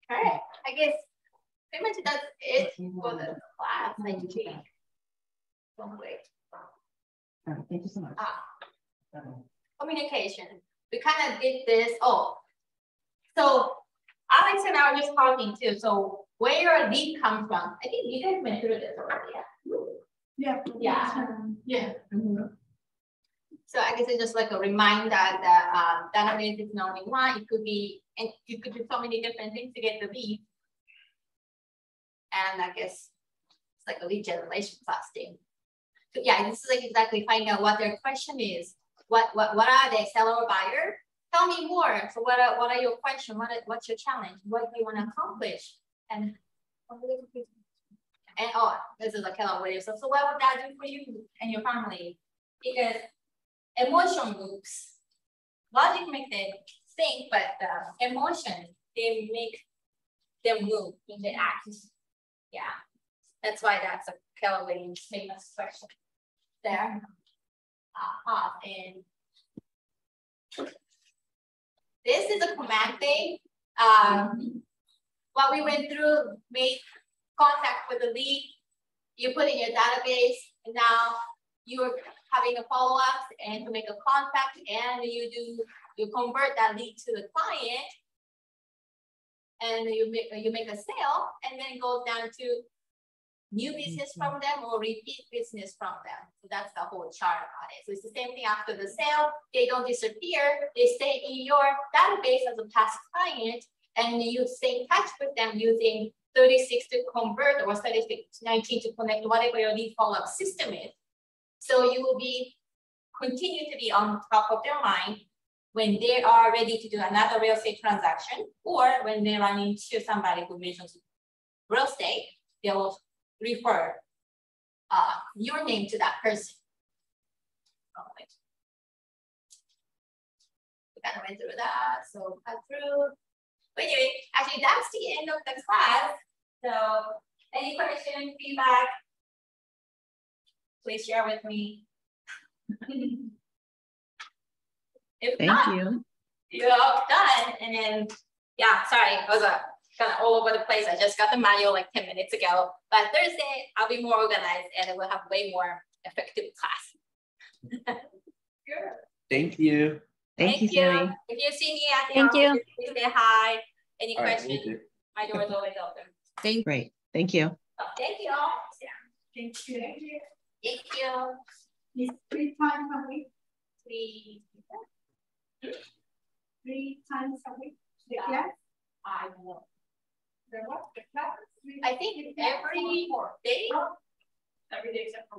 all right, I guess pretty much that's it for the class. Thank you. Don't wait. Thank you so much. Communication. We kind of did this. Oh, so Alex and I were just talking too. So where your lead comes from? I think you guys went through this already. Yeah. Yeah. Mm-hmm. So I guess it's just like a reminder that database is not only one. It could be, and you could do so many different things to get the lead. And I guess it's like a lead generation class thing. So yeah, this is like exactly finding out what their question is. What are they, seller or buyer? Tell me more. So what are your questions? What's your challenge? What do you want to accomplish? And oh, this is a Keller Williams. So what would that do for you and your family? Because emotion moves. Logic makes it think, but emotion, they make them move in the act. Yeah, that's why that's a Keller Williams famous question there. And this is a command thing. What we went through, made contact with the lead, you put in your database, and now you're having a follow-up and to make a contact, and you convert that lead to the client, and you make a sale, and then it goes down to new business from them or repeat business from them. So that's the whole chart about it. So it's the same thing after the sale. They don't disappear. They stay in your database as a past client, and you stay in touch with them using 36 to convert or 3619 to connect whatever your lead follow-up system is. So you will continue to be on top of their mind when they are ready to do another real estate transaction, or when they run into somebody who mentions real estate, they will refer your name to that person. We kind of went through that, so cut through. But anyway, actually that's the end of the class. So any question, feedback, please share with me. If not, you're all done. And then, yeah, sorry, I was kind of all over the place. I just got the manual like 10 minutes ago. But Thursday, I'll be more organized and we'll have way more effective class. Thank you. Thank you, Sammie. If you see me at the Thank you. office, please say hi. Any All right, questions? we'll do. My door is always open. Great. Thank you. Oh, thank you all. Thank you. Thank you. It's 3 times a week. 3 times a week. Yeah. I know. I think every day. Every day except for